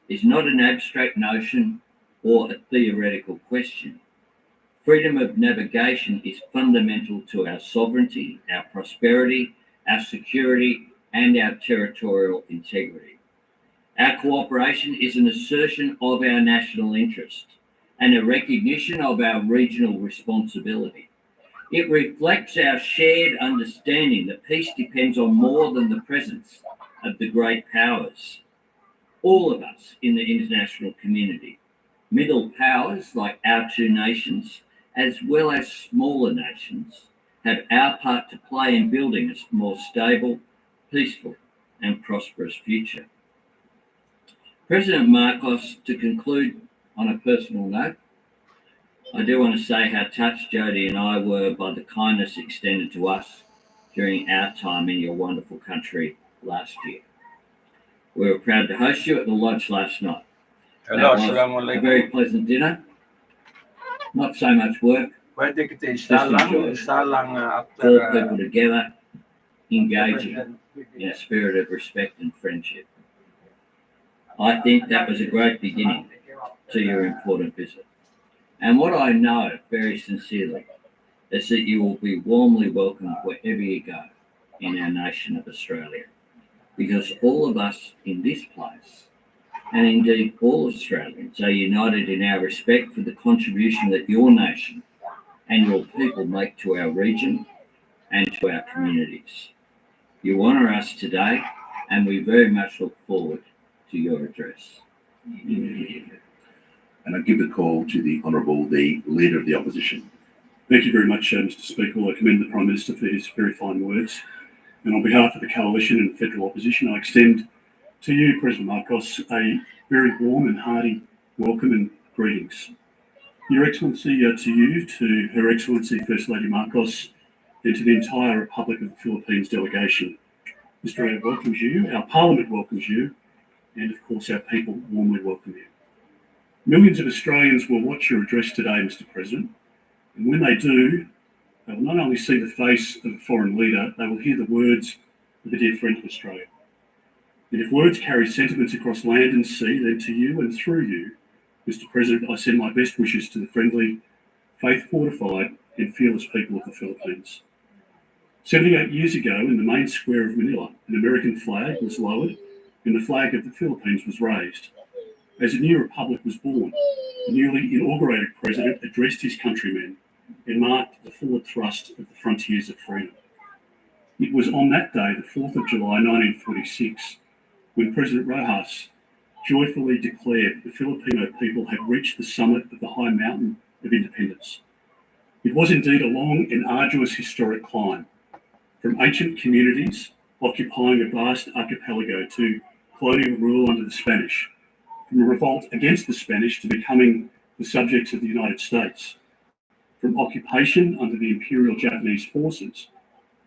is not an abstract notion or a theoretical question. Freedom of navigation is fundamental to our sovereignty, our prosperity, our security, and our territorial integrity. Our cooperation is an assertion of our national interest and a recognition of our regional responsibility. It reflects our shared understanding that peace depends on more than the presence of the great powers, all of us in the international community, middle powers like our two nations, as well as smaller nations, have our part to play in building a more stable, peaceful and prosperous future. President Marcos, to conclude on a personal note, I do want to say how touched Jody and I were by the kindness extended to us during our time in your wonderful country last year. We were proud to host you at the lodge last night. Hello, That was a assalamualaikum. very pleasant dinner. Not so much work, Pwede kita enjoy. isalang after Pull people together, engaging in a spirit of respect and friendship. I think that was a great beginning to your important visit. And what I know very sincerely is that you will be warmly welcomed wherever you go in our nation of Australia, because all of us in this place, and indeed all Australians, are united in our respect for the contribution that your nation and your people make to our region and to our communities. You honour us today, and we very much look forward to your address. And I give the call to the Leader of the Opposition. Thank you very much, Mr. Speaker. I commend the Prime Minister for his very fine words. And on behalf of the Coalition and Federal Opposition, I extend to you, President Marcos, a very warm and hearty welcome and greetings. Your Excellency, to you, to Her Excellency First Lady Marcos, and to the entire Republic of the Philippines delegation. Australia welcomes you, our Parliament welcomes you, and of course our people warmly welcome you. Millions of Australians will watch your address today, Mr. President, and when they do, they will not only see the face of a foreign leader, they will hear the words of a dear friend of Australia. And if words carry sentiments across land and sea, then to you and through you, Mr. President, I send my best wishes to the friendly, faith-fortified and fearless people of the Philippines. 78 years ago, in the main square of Manila, an American flag was lowered and the flag of the Philippines was raised. As a new republic was born, the newly inaugurated president addressed his countrymen and marked the forward thrust of the frontiers of freedom. It was on that day, the 4th of July 1946, when President Rojas joyfully declared the Filipino people had reached the summit of the high mountain of independence. It was indeed a long and arduous historic climb, from ancient communities occupying a vast archipelago to colonial rule under the Spanish, from a revolt against the Spanish to becoming the subjects of the United States, from occupation under the Imperial Japanese forces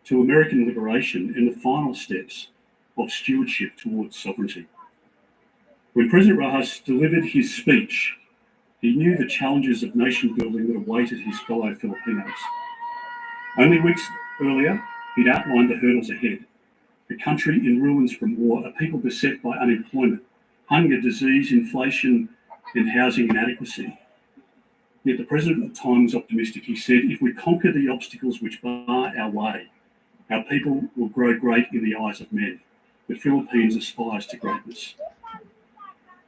to American liberation and the final steps of stewardship towards sovereignty. When President Rojas delivered his speech, he knew the challenges of nation building that awaited his fellow Filipinos. Only weeks earlier, he'd outlined the hurdles ahead: a country in ruins from war, a people beset by unemployment, hunger, disease, inflation, and housing inadequacy. Yet the president at the time was optimistic. He said, if we conquer the obstacles which bar our way, our people will grow great in the eyes of men. The Philippines aspires to greatness.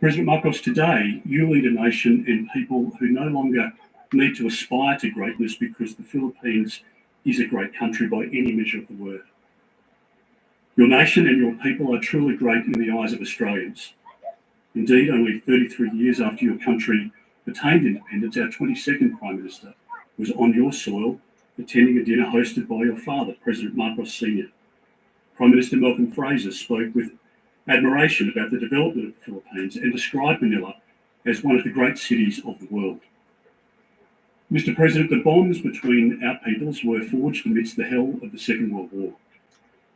President Marcos, today you lead a nation and people who no longer need to aspire to greatness because the Philippines is a great country by any measure of the word. Your nation and your people are truly great in the eyes of Australians. Indeed, only 33 years after your country attained independence, our 22nd Prime Minister was on your soil attending a dinner hosted by your father, President Marcos Sr. Prime Minister Malcolm Fraser spoke with admiration about the development of the Philippines and described Manila as one of the great cities of the world. Mr. President, the bonds between our peoples were forged amidst the hell of the Second World War.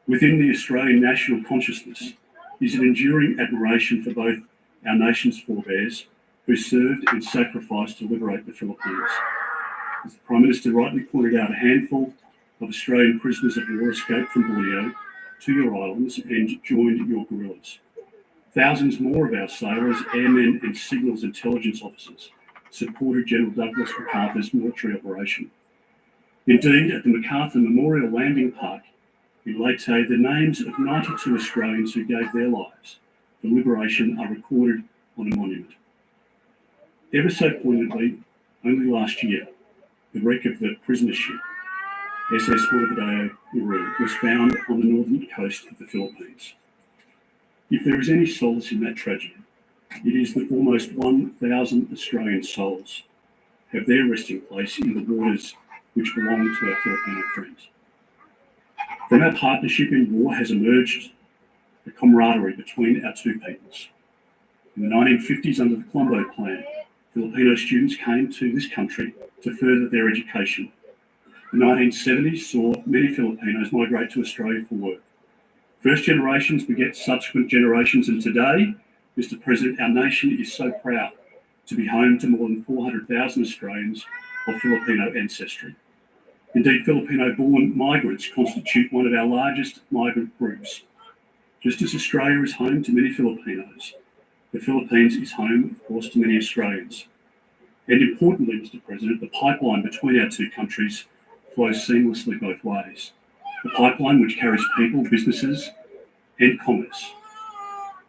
Within the Australian national consciousness is an enduring admiration for both our nation's forebears who served and sacrificed to liberate the Philippines. As the Prime Minister rightly pointed out, a handful of Australian prisoners of war escaped from Borneo to your islands and joined your guerrillas. Thousands more of our sailors, airmen and signals intelligence officers supported General Douglas MacArthur's military operation. Indeed, at the MacArthur Memorial Landing Park in Leyte, the names of 92 Australians who gave their lives for liberation are recorded on a monument. Ever so poignantly, only last year, the wreck of the prisoner ship SS Montevideo Maru was found on the northern coast of the Philippines. If there is any solace in that tragedy, it is that almost 1,000 Australian souls have their resting place in the waters which belong to our Filipino friends. From our partnership in war has emerged the camaraderie between our two peoples. In the 1950s, under the Colombo Plan, Filipino students came to this country to further their education. The 1970s saw many Filipinos migrate to Australia for work. First generations beget subsequent generations, and today, Mr. President, our nation is so proud to be home to more than 400,000 Australians of Filipino ancestry. Indeed, Filipino-born migrants constitute one of our largest migrant groups. Just as Australia is home to many Filipinos, the Philippines is home, of course, to many Australians. And importantly, Mr. President, the pipeline between our two countries flows seamlessly both ways. The pipeline which carries people, businesses, and commerce.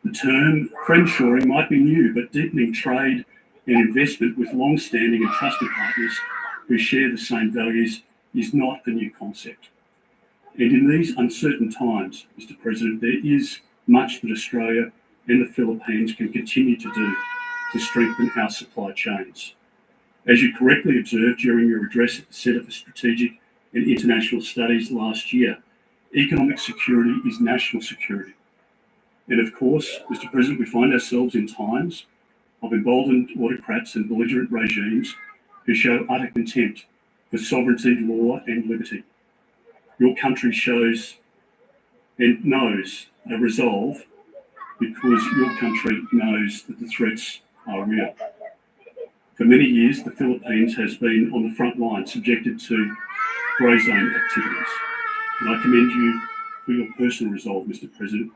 The term friendshoring might be new, but deepening trade and investment with long-standing and trusted partners who share the same values is not a new concept. And in these uncertain times, Mr. President, there is much that Australia and the Philippines can continue to do to strengthen our supply chains. As you correctly observed during your address at the Centre for Strategic and International Studies last year, economic security is national security. And of course, Mr. President, we find ourselves in times of emboldened autocrats and belligerent regimes who show utter contempt for sovereignty, law, and liberty. Your country shows and knows a resolve because your country knows that the threats are real. For many years, the Philippines has been on the front line, subjected to grey zone activities. And I commend you for your personal resolve, Mr. President,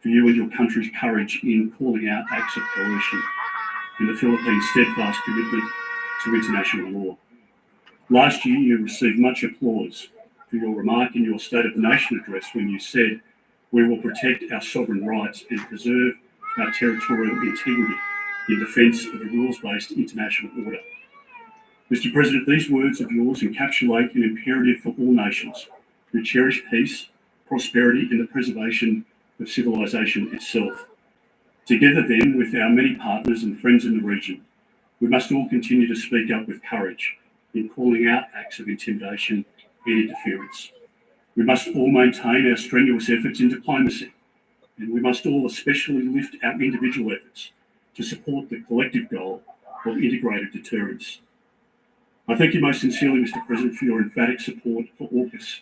for you and your country's courage in calling out acts of coercion and the Philippines' steadfast commitment to international law. Last year, you received much applause for your remark in your State of the Nation address when you said, "We will protect our sovereign rights and preserve our territorial integrity in defence of a rules-based international order." Mr. President, these words of yours encapsulate an imperative for all nations who cherish peace, prosperity, and the preservation of civilization itself. Together then, with our many partners and friends in the region, we must all continue to speak up with courage in calling out acts of intimidation and interference. We must all maintain our strenuous efforts in diplomacy, and we must all especially lift our individual efforts to support the collective goal of integrated deterrence. I thank you most sincerely, Mr. President, for your emphatic support for AUKUS,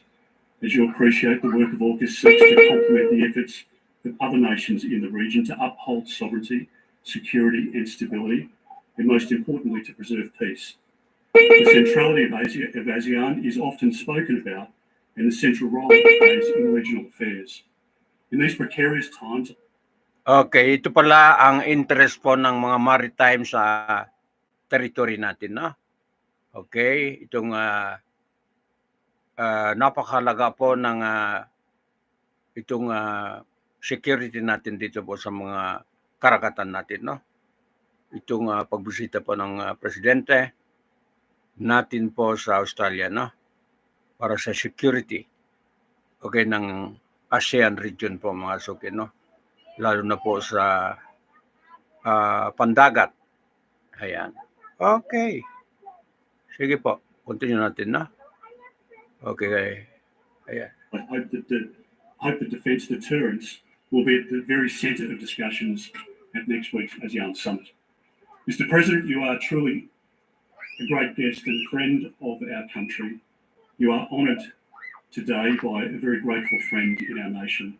as you appreciate the work of AUKUS seeks to complement the efforts of other nations in the region to uphold sovereignty, security, and stability, and most importantly, to preserve peace. The centrality of ASEAN is often spoken about, and the central role it plays in regional affairs. In these precarious times. Okay, ito pala ang interest po ng mga maritime sa territory natin, no? Okay, itong napakahalaga po ng itong security natin dito po sa mga karagatan natin, no? Itong pagbisita po ng presidente natin po sa Australia, no? Para sa security, okay, ng ASEAN region po mga suki, no? Lalo na po sa pandagat. Ayan. Okay. Sige po, continue natin, no? Okay. Ayan. I hope that defence deterrence will be at the very centre of discussions at next week's ASEAN Summit. Mr. President, you are truly a great guest and friend of our country. You are honoured today by a very grateful friend in our nation.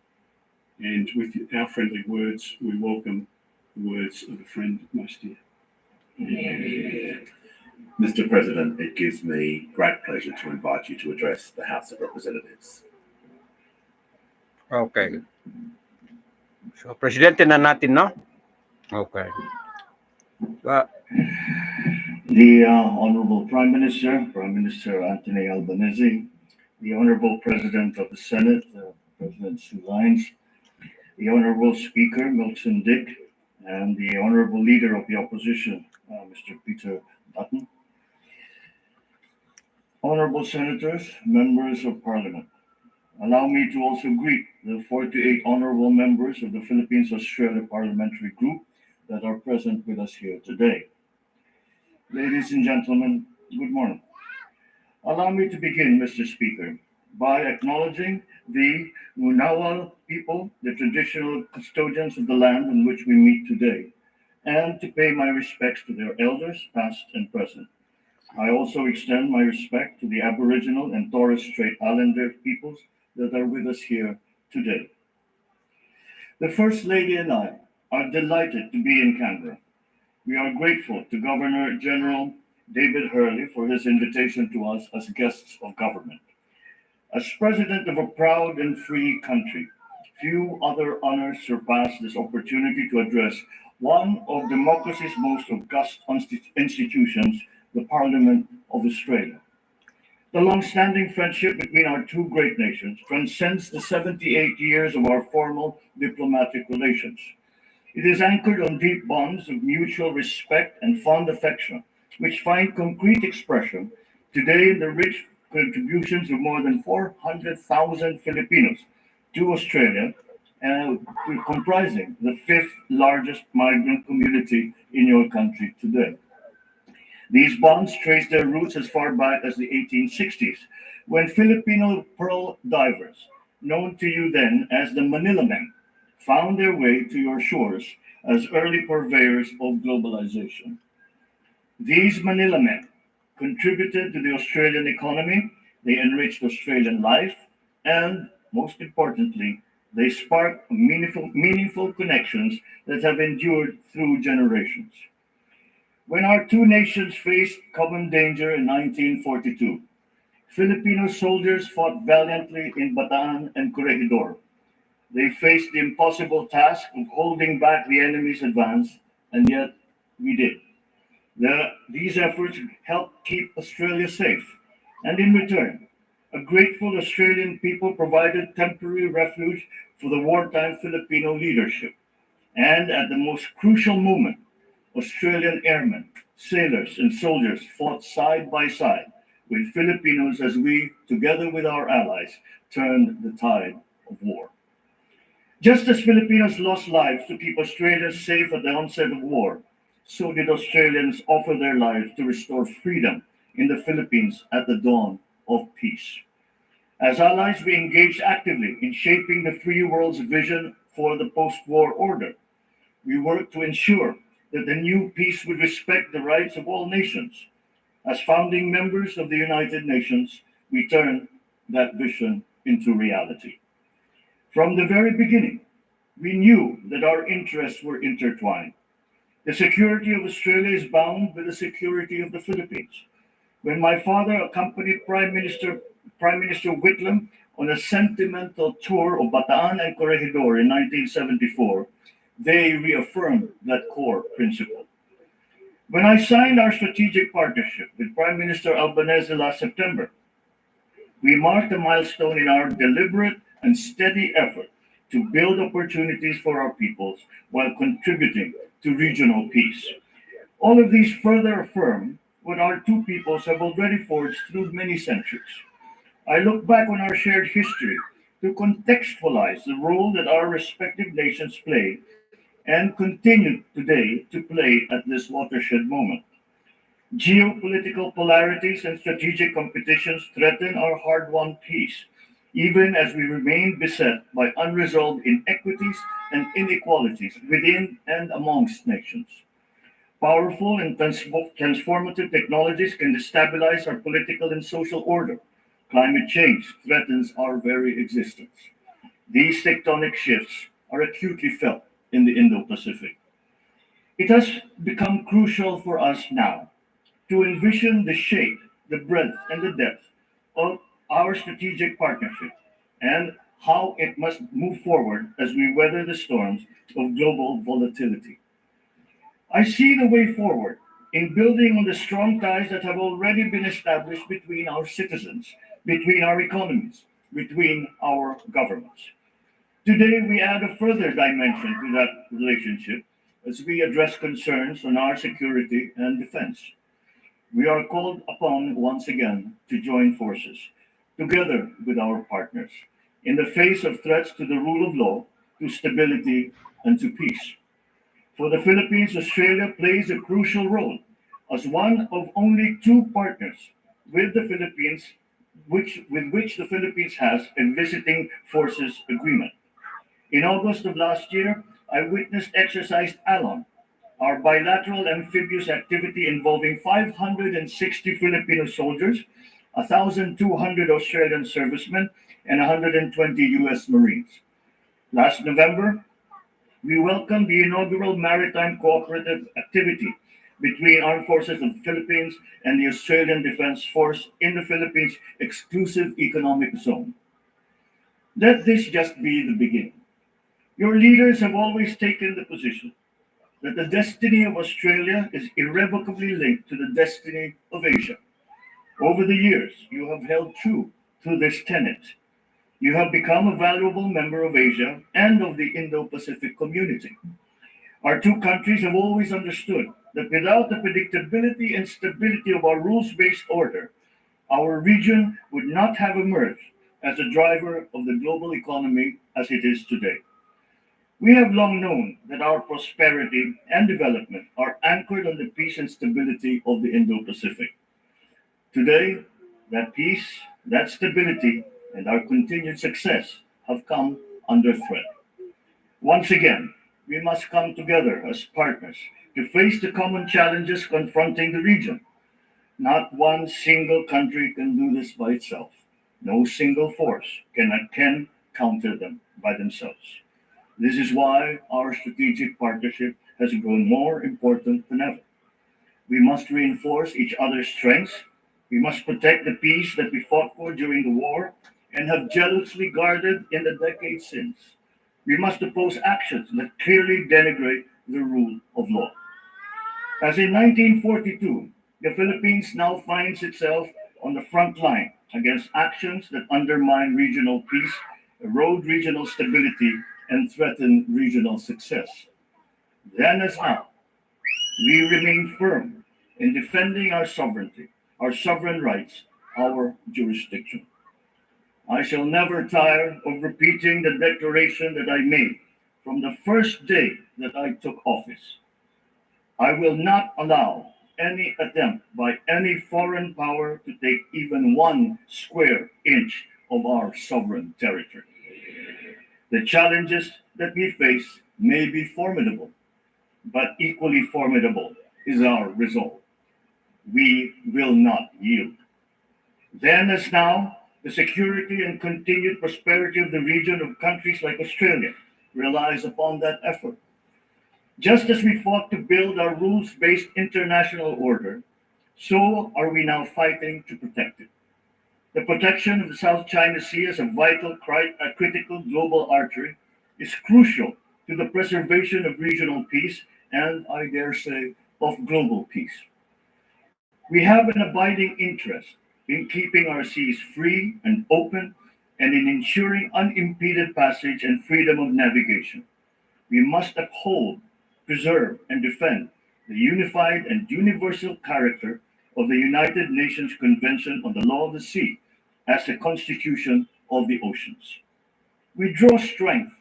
And with our friendly words, we welcome the words of a friend most dear. Mr. President, it gives me great pleasure to invite you to address the House of Representatives. Okay. So, presidente na natin, no? Okay. The Honorable Prime Minister Anthony Albanese, the Honorable President of the Senate, President Sue Lines, the Honorable Speaker Milton Dick, and the Honorable Leader of the Opposition, Mr. Peter Dutton. Honorable Senators, Members of Parliament, Allow me to also greet the 48 honorable members of the Philippines-Australia Parliamentary Group that are present with us here today. Ladies and gentlemen, good morning. Allow me to begin, Mr. Speaker, by acknowledging the Ngunnawal people, the traditional custodians of the land on which we meet today, and to pay my respects to their elders, past and present. I also extend my respect to the Aboriginal and Torres Strait Islander peoples that are with us here today. The First Lady and I are delighted to be in Canberra. We are grateful to Governor General David Hurley for his invitation to us as guests of government. As president of a proud and free country, few other honors surpass this opportunity to address one of democracy's most august institutions, the Parliament of Australia. The long-standing friendship between our two great nations transcends the 78 years of our formal diplomatic relations. It is anchored on deep bonds of mutual respect and fond affection, which find concrete expression today in the rich contributions of more than 400,000 Filipinos to Australia, comprising the fifth largest migrant community in your country today. These bonds trace their roots as far back as the 1860s, when Filipino pearl divers, known to you then as the Manila Men, found their way to your shores as early purveyors of globalization. These Manila Men contributed to the Australian economy, they enriched Australian life, and most importantly, they sparked meaningful connections that have endured through generations. When our two nations faced common danger in 1942, Filipino soldiers fought valiantly in Bataan and Corregidor. They faced the impossible task of holding back the enemy's advance, and yet we did. These efforts helped keep Australia safe, and in return, a grateful Australian people provided temporary refuge for the wartime Filipino leadership. And at the most crucial moment, Australian airmen, sailors, and soldiers fought side by side with Filipinos as we, together with our allies, turned the tide of war. Just as Filipinos lost lives to keep Australia safe at the onset of war, so did Australians offer their lives to restore freedom in the Philippines at the dawn of peace. As allies, we engaged actively in shaping the free world's vision for the post-war order. We worked to ensure that the new peace would respect the rights of all nations. As founding members of the United Nations, we turned that vision into reality. From the very beginning, we knew that our interests were intertwined. The security of Australia is bound with the security of the Philippines. When my father accompanied Prime Minister Whitlam on a sentimental tour of Bataan and Corregidor in 1974, they reaffirmed that core principle. When I signed our strategic partnership with Prime Minister Albanese last September, we marked a milestone in our deliberate and steady effort to build opportunities for our peoples while contributing to regional peace. All of these further affirm what our two peoples have already forged through many centuries. I look back on our shared history to contextualize the role that our respective nations play and continue today to play at this watershed moment. Geopolitical polarities and strategic competitions threaten our hard-won peace, even as we remain beset by unresolved inequities and inequalities within and amongst nations. Powerful and transformative technologies can destabilize our political and social order. Climate change threatens our very existence. These tectonic shifts are acutely felt in the Indo-Pacific. It has become crucial for us now to envision the shape, the breadth, and the depth of our strategic partnership and how it must move forward as we weather the storms of global volatility. I see the way forward in building on the strong ties that have already been established between our citizens, between our economies, between our governments. Today, we add a further dimension to that relationship as we address concerns on our security and defense. We are called upon once again to join forces, together with our partners, in the face of threats to the rule of law, to stability, and to peace. For the Philippines, Australia plays a crucial role as one of only two partners with the Philippines, with which the Philippines has a visiting forces agreement. In August of last year, I witnessed Exercise Alon, our bilateral amphibious activity involving 560 Filipino soldiers, 1,200 Australian servicemen, and 120 US Marines. Last November, we welcomed the inaugural maritime cooperative activity between Armed Forces of the Philippines and the Australian Defence Force in the Philippines Exclusive Economic Zone. Let this just be the beginning. Your leaders have always taken the position that the destiny of Australia is irrevocably linked to the destiny of Asia. Over the years, you have held true to this tenet. You have become a valuable member of Asia and of the Indo-Pacific community. Our two countries have always understood that without the predictability and stability of our rules-based order, our region would not have emerged as a driver of the global economy as it is today. We have long known that our prosperity and development are anchored on the peace and stability of the Indo-Pacific. Today, that peace, that stability, and our continued success have come under threat. Once again, we must come together as partners to face the common challenges confronting the region. Not one single country can do this by itself. No single force can counter them by themselves. This is why our strategic partnership has grown more important than ever. We must reinforce each other's strengths. We must protect the peace that we fought for during the war and have jealously guarded in the decades since. We must oppose actions that clearly denigrate the rule of law. As in 1942, the Philippines now finds itself on the front line against actions that undermine regional peace, erode regional stability, and threaten regional success. Then as now, we remain firm in defending our sovereignty, our sovereign rights, our jurisdiction. I shall never tire of repeating the declaration that I made from the first day that I took office. I will not allow any attempt by any foreign power to take even 1 square inch of our sovereign territory. The challenges that we face may be formidable, but equally formidable is our resolve. We will not yield. Then as now, the security and continued prosperity of the region of countries like Australia relies upon that effort. Just as we fought to build our rules-based international order, so are we now fighting to protect it. The protection of the South China Sea as a vital, critical global artery is crucial to the preservation of regional peace and, I dare say, of global peace. We have an abiding interest in keeping our seas free and open and in ensuring unimpeded passage and freedom of navigation. We must uphold, preserve, and defend the unified and universal character of the United Nations Convention on the Law of the Sea as the Constitution of the Oceans. We draw strength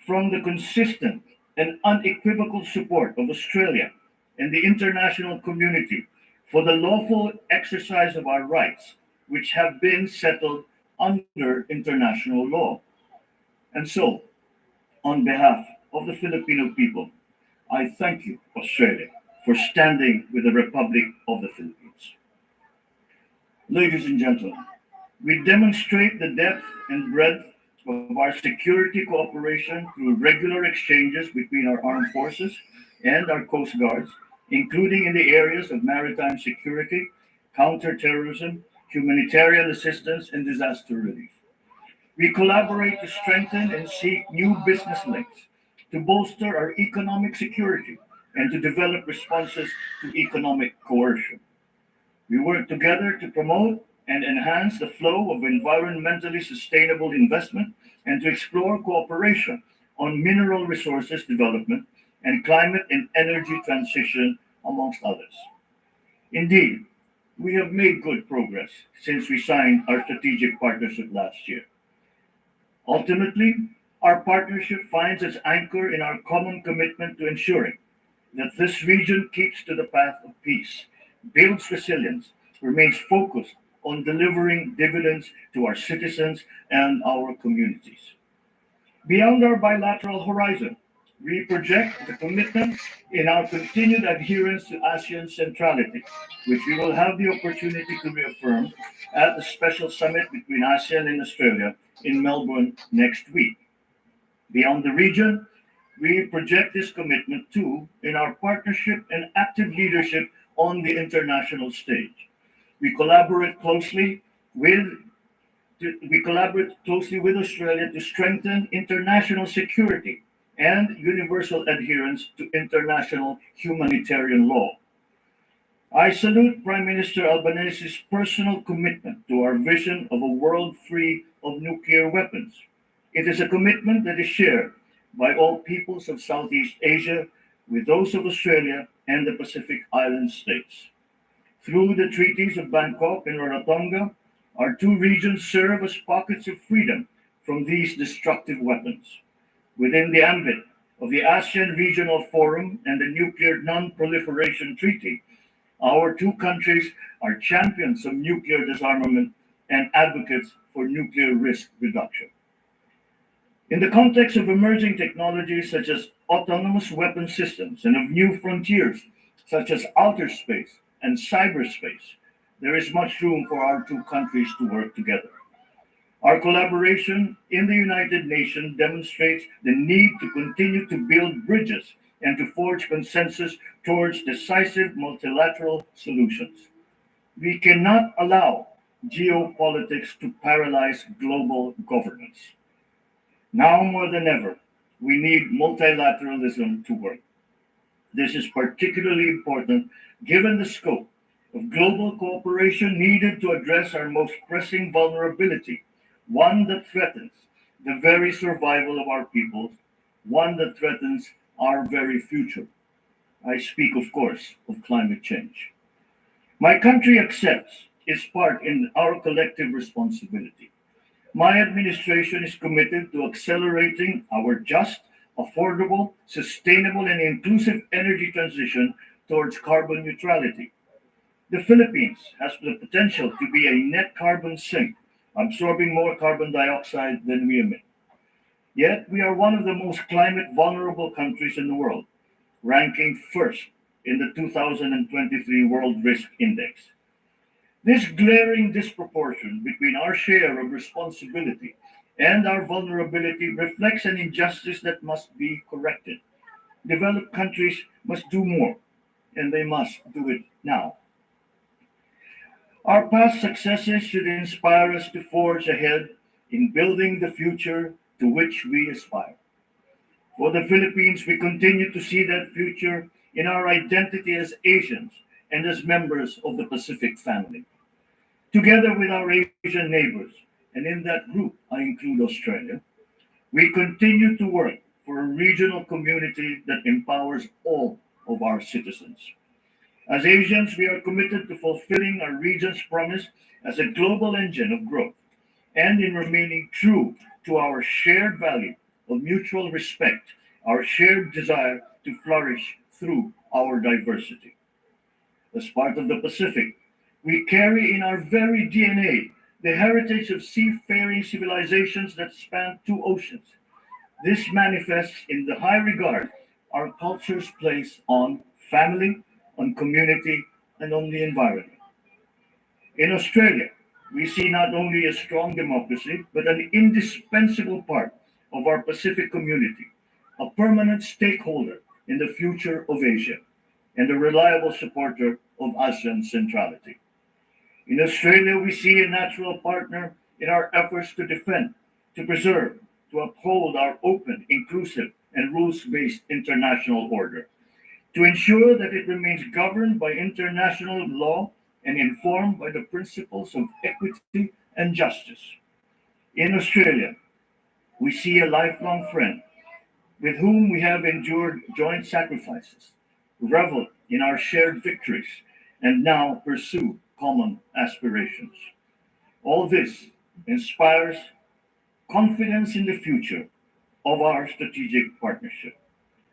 from the consistent and unequivocal support of Australia and the international community for the lawful exercise of our rights, which have been settled under international law. And so, on behalf of the Filipino people, I thank you, Australia, for standing with the Republic of the Philippines. Ladies and gentlemen, we demonstrate the depth and breadth of our security cooperation through regular exchanges between our armed forces and our coast guards, including in the areas of maritime security, counterterrorism, humanitarian assistance, and disaster relief. We collaborate to strengthen and seek new business links, to bolster our economic security, and to develop responses to economic coercion. We work together to promote and enhance the flow of environmentally sustainable investment and to explore cooperation on mineral resources development and climate and energy transition, amongst others. Indeed, we have made good progress since we signed our strategic partnership last year. Ultimately, our partnership finds its anchor in our common commitment to ensuring that this region keeps to the path of peace, builds resilience, remains focused on delivering dividends to our citizens and our communities. Beyond our bilateral horizon, we project the commitment in our continued adherence to ASEAN centrality, which we will have the opportunity to reaffirm at the special summit between ASEAN and Australia in Melbourne next week. Beyond the region, we project this commitment too in our partnership and active leadership on the international stage. We collaborate closely with we collaborate closely with Australia to strengthen international security and universal adherence to international humanitarian law. I salute Prime Minister Albanese's personal commitment to our vision of a world free of nuclear weapons. It is a commitment that is shared by all peoples of Southeast Asia with those of Australia and the Pacific Island states. Through the treaties of Bangkok and Rarotonga, our two regions serve as pockets of freedom from these destructive weapons. Within the ambit of the ASEAN Regional Forum and the Nuclear Non-Proliferation Treaty, our two countries are champions of nuclear disarmament and advocates for nuclear risk reduction. In the context of emerging technologies such as autonomous weapon systems and of new frontiers such as outer space and cyberspace, there is much room for our two countries to work together. Our collaboration in the United Nations demonstrates the need to continue to build bridges and to forge consensus towards decisive multilateral solutions. We cannot allow geopolitics to paralyze global governance. Now more than ever, we need multilateralism to work. This is particularly important given the scope of global cooperation needed to address our most pressing vulnerability, one that threatens the very survival of our peoples, one that threatens our very future. I speak, of course, of climate change. My country accepts its part in our collective responsibility. My administration is committed to accelerating our just, affordable, sustainable, and inclusive energy transition towards carbon neutrality. The Philippines has the potential to be a net carbon sink, absorbing more carbon dioxide than we emit. Yet, we are one of the most climate vulnerable countries in the world, ranking first in the 2023 World Risk Index. This glaring disproportion between our share of responsibility and our vulnerability reflects an injustice that must be corrected. Developed countries must do more, and they must do it now. Our past successes should inspire us to forge ahead in building the future to which we aspire. For the Philippines, we continue to see that future in our identity as Asians and as members of the Pacific family. Together with our Asian neighbors, and in that group I include Australia, we continue to work for a regional community that empowers all of our citizens. As Asians, we are committed to fulfilling our region's promise as a global engine of growth and in remaining true to our shared value of mutual respect, our shared desire to flourish through our diversity. As part of the Pacific, we carry in our very DNA the heritage of seafaring civilizations that span two oceans. This manifests in the high regard our cultures place on family, on community, and on the environment. In Australia, we see not only a strong democracy, but an indispensable part of our Pacific community, a permanent stakeholder in the future of Asia, and a reliable supporter of ASEAN centrality. In Australia, we see a natural partner in our efforts to defend, to preserve, to uphold our open, inclusive, and rules based international order, to ensure that it remains governed by international law and informed by the principles of equity and justice. In Australia, we see a lifelong friend with whom we have endured joint sacrifices, reveled in our shared victories, and now pursue common aspirations. All this inspires confidence in the future of our strategic partnership.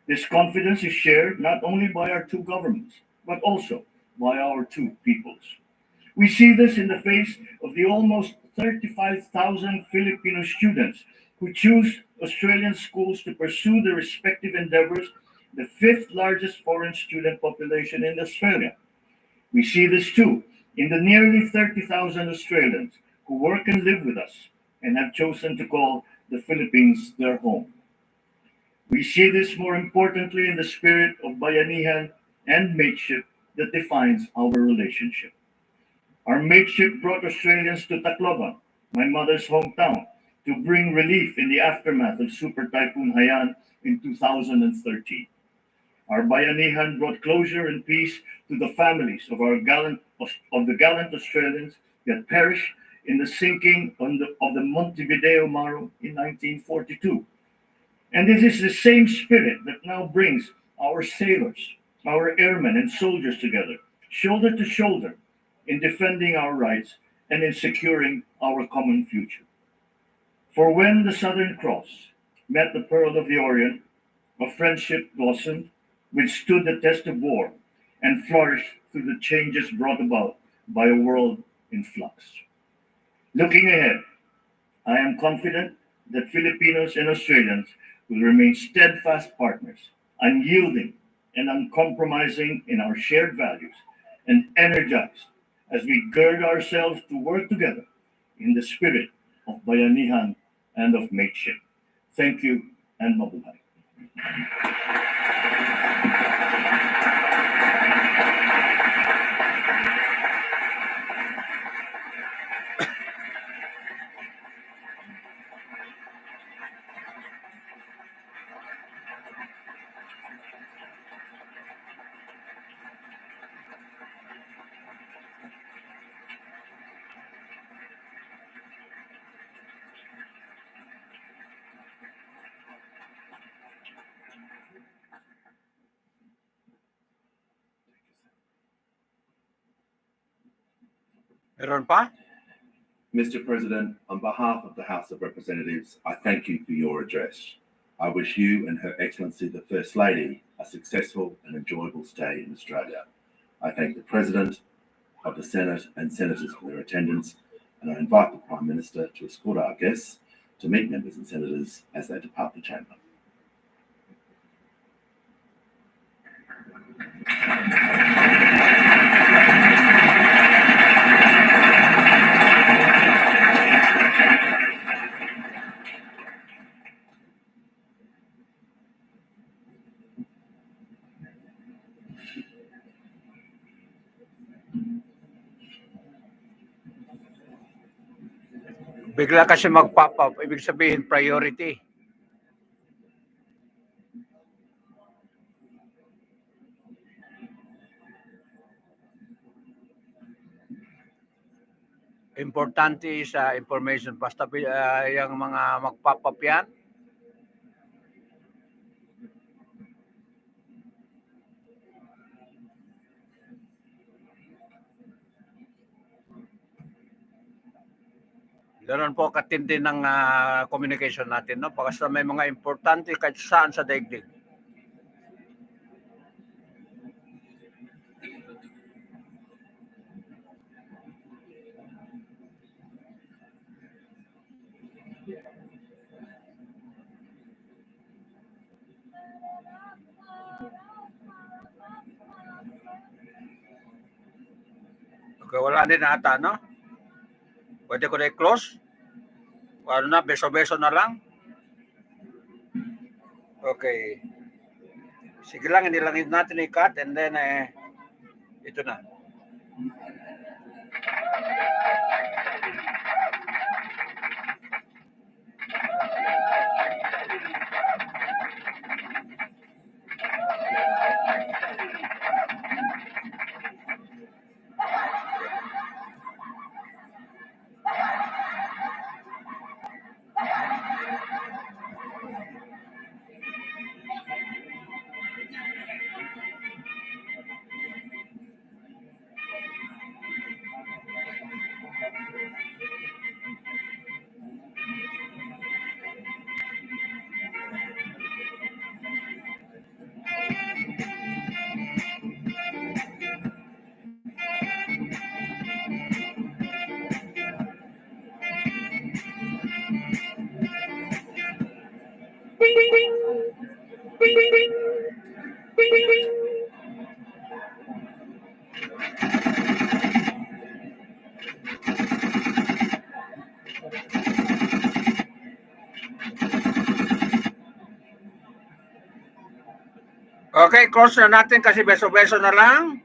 This confidence is shared not only by our two governments, but also by our two peoples. We see this in the face of the almost 35,000 Filipino students who choose Australian schools to pursue their respective endeavors, the fifth largest foreign student population in Australia. We see this too in the nearly 30,000 Australians who work and live with us and have chosen to call the Philippines their home. We see this more importantly in the spirit of bayanihan and mateship that defines our relationship. Our mateship brought Australians to Tacloban, my mother's hometown, to bring relief in the aftermath of Super Typhoon Haiyan in 2013. Our bayanihan brought closure and peace to the families of the gallant Australians that perished in the sinking of the Montevideo Maru in 1942. And it is the same spirit that now brings our sailors, our airmen and soldiers together, shoulder to shoulder, in defending our rights and in securing our common future. For when the Southern Cross met the Pearl of the Orient, a friendship blossomed, withstood the test of war, and flourished through the changes brought about by a world in flux. Looking ahead, I am confident that Filipinos and Australians will remain steadfast partners, unyielding and uncompromising in our shared values, and energized as we gird ourselves to work together in the spirit of bayanihan and of mateship. Thank you and mabuhay. Meron pa? Mr. President, on behalf of the House of Representatives, I thank you for your address. I wish you and Her Excellency the First Lady a successful and enjoyable stay in Australia. I thank the President of the Senate and Senators for their attendance, and I invite the Prime Minister to escort our guests to meet members and senators as they depart the chamber. Bigla kasi mag-pop up, ibig sabihin priority. Importante sa information. Basta yung mga mag-pop up yan, ganoon po katindi ng communication natin, no? Basta may mga importante kahit saan sa daigdig. Okay, wala din ata, no? Pwede ko na i-close? Ano na, beso-beso na lang? Okay. Sige lang, hindi lang natin i-cut and then ito na. Okay, close na natin kasi beso-beso na lang.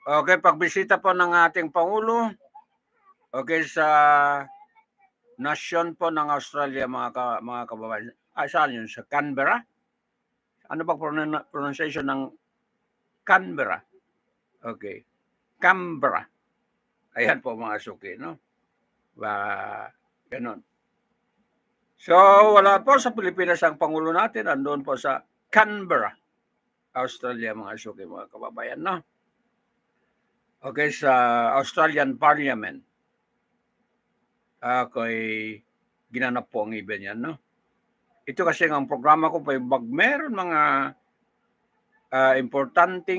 Okay, pagbisita po ng ating Pangulo, okay, sa nasyon po ng Australia, mga kababayan. Saan yun? Sa Canberra? Ano ba pronunciation ng Canberra? Okay. Canberra. Ayan po mga suki, no? Ganon. So, wala po sa Pilipinas ang Pangulo natin. Andun po sa Canberra, Australia, mga suki, mga kababayan, no? Okay, sa Australian Parliament. Okay, ginanap po ang event yan, no? Ito kasi ang programa ko pa, meron mga importante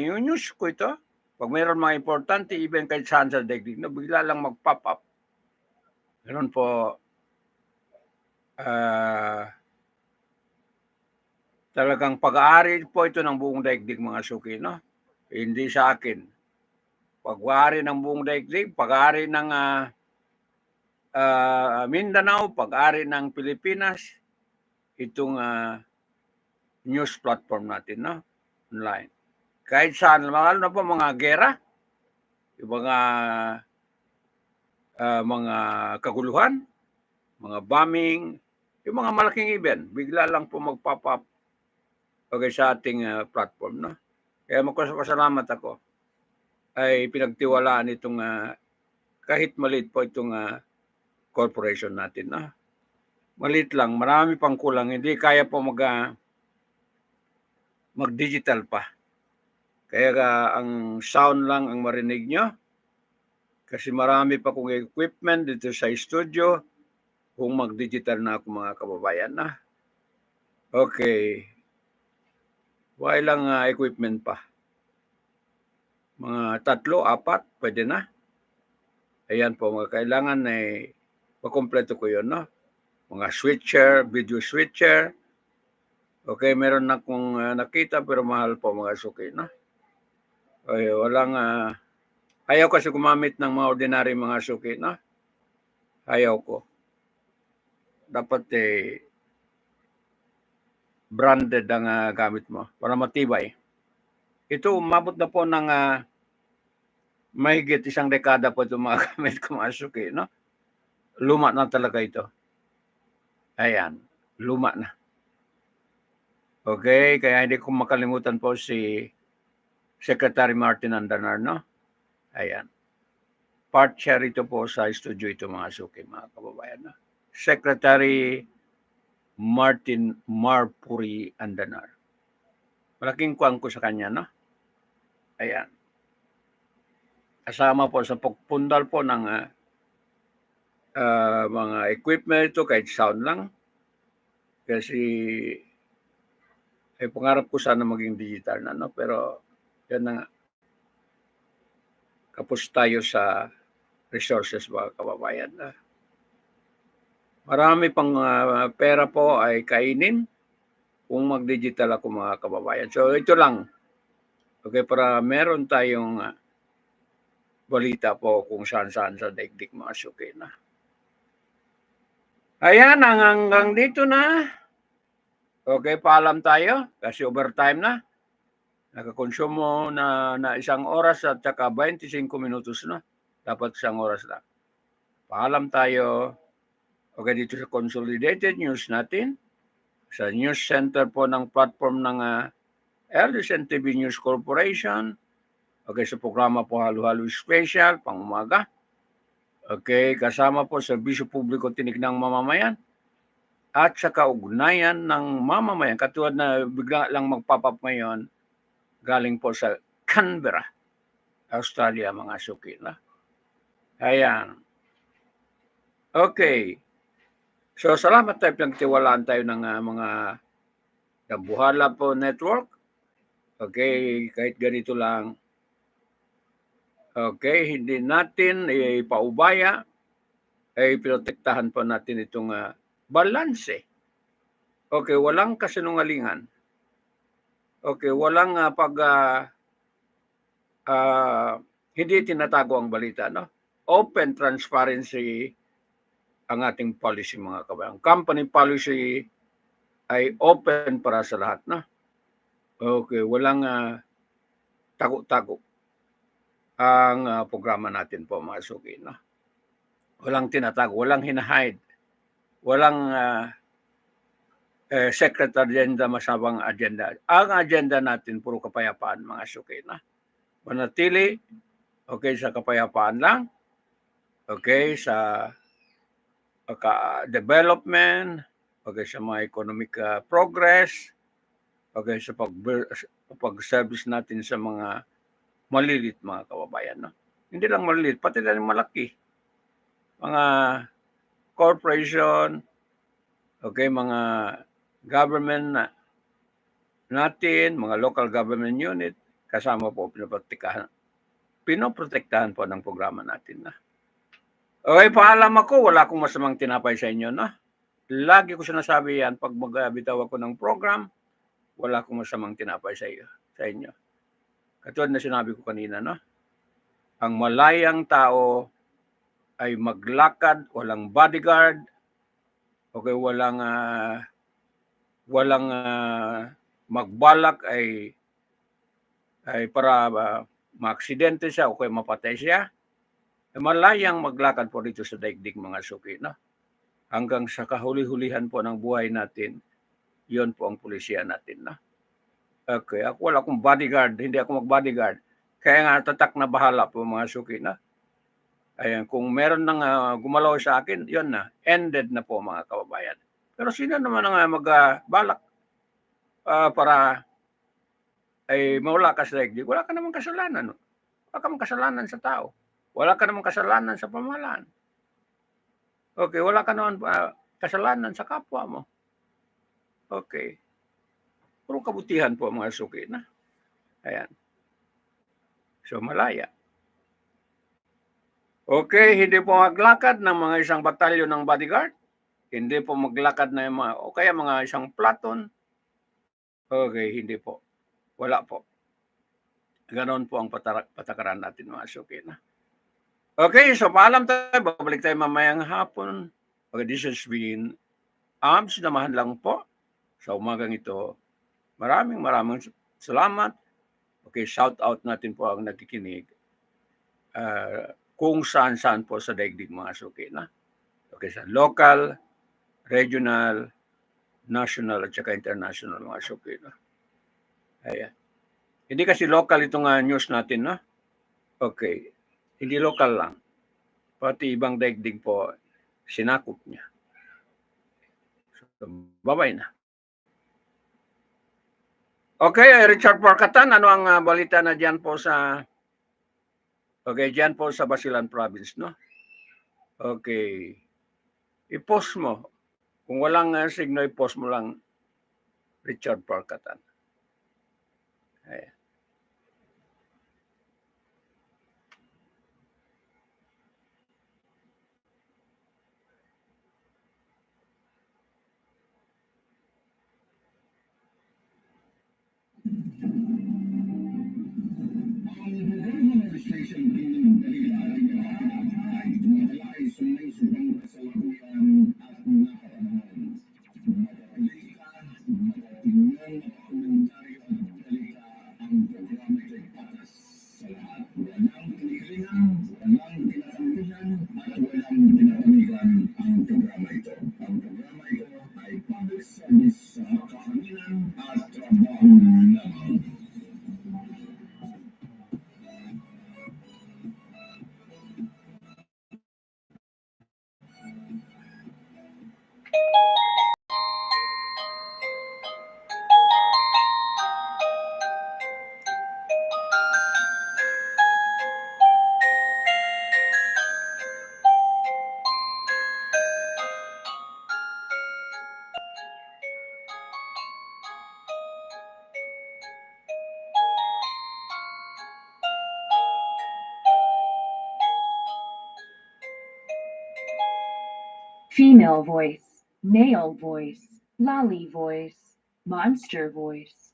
yung news ko ito. Pag mayroon mga importante event kahit saan sa daigdig, no, bigla lang mag-pop up. Ganun po, talagang pag-aari po ito ng buong daigdig, mga suki, no? Hindi sa akin. Pag-aari ng buong daigdig, pag-aari ng Mindanao, pag-aari ng Pilipinas, itong news platform natin, no? Online. Kahit saan, lalo na po mga gera, yung mga kaguluhan, mga bombing, yung mga malaking event, bigla lang po mag-pop up okay, sa ating platform, no? Kaya magpasalamat ako ay pinagtiwalaan itong kahit maliit po itong corporation natin, no? Maliit lang, marami pang kulang, hindi kaya po mag-digital pa. Kaya ang sound lang ang marinig nyo. Kasi marami pa kong equipment dito sa studio kung mag-digital na ako, mga kababayan, na. Okay. Why lang equipment pa? Mga 3, 4, pwede na. Ayan po, mga kailangan makompleto ko yun, no? Mga switcher, video switcher. Okay, meron na akong nakita pero mahal po, mga suki, no? Okay, walang ayaw kasi gumamit ng mga ordinary mga suki, no? Ayaw ko. Dapat branded ang gamit mo para matibay. Ito, umabot na po ng mahigit 1 dekada po itong mga gamit ko, mga suki, no? Luma na talaga ito. Ayan, luma na. Okay, kaya hindi ko makalimutan po si Secretary Martin Andanar, no? Ayan. Part siya rito po sa studio ito, mga suki, mga kababayan, no? Secretary Martin Marpuri Andanar. Malaking kuwang ko sa kanya, no? Ayan. Kasama po sa pagpundal po ng mga equipment ito, kahit sound lang. Kasi pangarap ko sana maging digital na, no? Pero yan na nga. Kapos tayo sa resources, mga kababayan. Marami pang pera po ay kainin kung mag-digital ako, mga kababayan. So ito lang. Okay, para meron tayong balita po kung saan-saan sa daigdig, mga suki, na. Ayan, hanggang dito na. Okay, paalam tayo kasi overtime na. Nakakonsumo na 1 oras at saka 25 minutos na. Dapat 1 oras lang. Paalam tayo. Okay, dito sa Consolidated News natin. Sa news center po ng platform ng ADLSNTV News Corporation. Okay, sa programa po Halo-Halo Special, pang umaga. Okay, kasama po sa Serbisyo Publiko Tinig ng Mamamayan. At sa kaugnayan ng mamamayan, katulad na bigla lang mag-pop up ngayon, galing po sa Canberra, Australia, mga suki, na. Ayan. Okay. So, salamat tayo, pinagtiwalaan tayo ng mga Dambuhala po network. Okay, kahit ganito lang. Okay, hindi natin ipaubaya ay protektahan po natin itong balanse. Okay, walang kasinungalingan. Okay, walang hindi tinatago ang balita, no? Open transparency ang ating policy, mga kabayan. Company policy ay open para sa lahat, no? Okay, walang tago-tago ang programa natin po, mga suki, no? Walang tinatago, walang hinahide, walang secret agenda, masabang agenda. Ang agenda natin, puro kapayapaan, mga suki, no? Manatili, okay, sa kapayapaan lang, okay, sa development, okay, sa mga economic progress, okay, sa pag-service natin sa mga malilit, mga kababayan. No? Hindi lang malilit, pati na malaki. Mga corporation, okay, mga government natin, mga local government unit, kasama po pinoprotektahan po ng programa natin. Na. Okay, paalam ako, wala akong masamang tinapay sa inyo. No? Lagi ko sinasabi yan, pag magbitaw ako ng program, wala akong masamang tinapay sa inyo. Katulad na sinabi ko kanina, no? Ang malayang tao ay maglakad, walang bodyguard, okay, walang magbalak ay para maaksidente siya o kaya mapatay siya. Malayang maglakad po dito sa daigdig, mga suki, no? Hanggang sa kahuli-hulihan po ng buhay natin, yon po ang pulisya natin, no? Okay, ako wala akong bodyguard, hindi ako mag-bodyguard. Kaya nga tatak na bahala po, mga suki, na. Ayan, kung meron nang gumalaw sa akin, yon na, ended na po, mga kababayan. Pero sino naman ang magbalak para ay mawala ka sa daigdig? Wala ka namang kasalanan. No? Wala ka namang kasalanan sa tao. Wala ka namang kasalanan sa pamahalaan. Okay, wala ka naman kasalanan sa kapwa mo. Okay. Puro kabutihan po, mga suki, na. Ayan. So, malaya. Okay, hindi po maglakad ng mga isang batalyon ng bodyguard. Hindi po maglakad na mga, o kaya mga isang platoon. Okay, hindi po. Wala po. Ganon po ang patakaran natin, mga suki, na. Okay, so paalam tayo. Babalik tayo mamayang hapon. Okay, this has been sinamahan lang po sa umagang ito. Maraming salamat. Okay, shout out natin po ang nakikinig. Kung saan-saan po sa daigdig, mga suki, na. Okay, sa local, regional, national, at saka international, mga suki, na. Ayan. Hindi kasi local itong news natin, na. Okay. Hindi local lang. Pati ibang daigdig po, sinakop niya. So, bye-bye na. Okay, Richard Parkatan, ano ang balita na dyan po sa Basilan Province, no? Okay. I-post mo. Kung walang signo, i-post mo lang Richard Parkatan. Ayan. female voice, male voice, lolly voice, monster voice.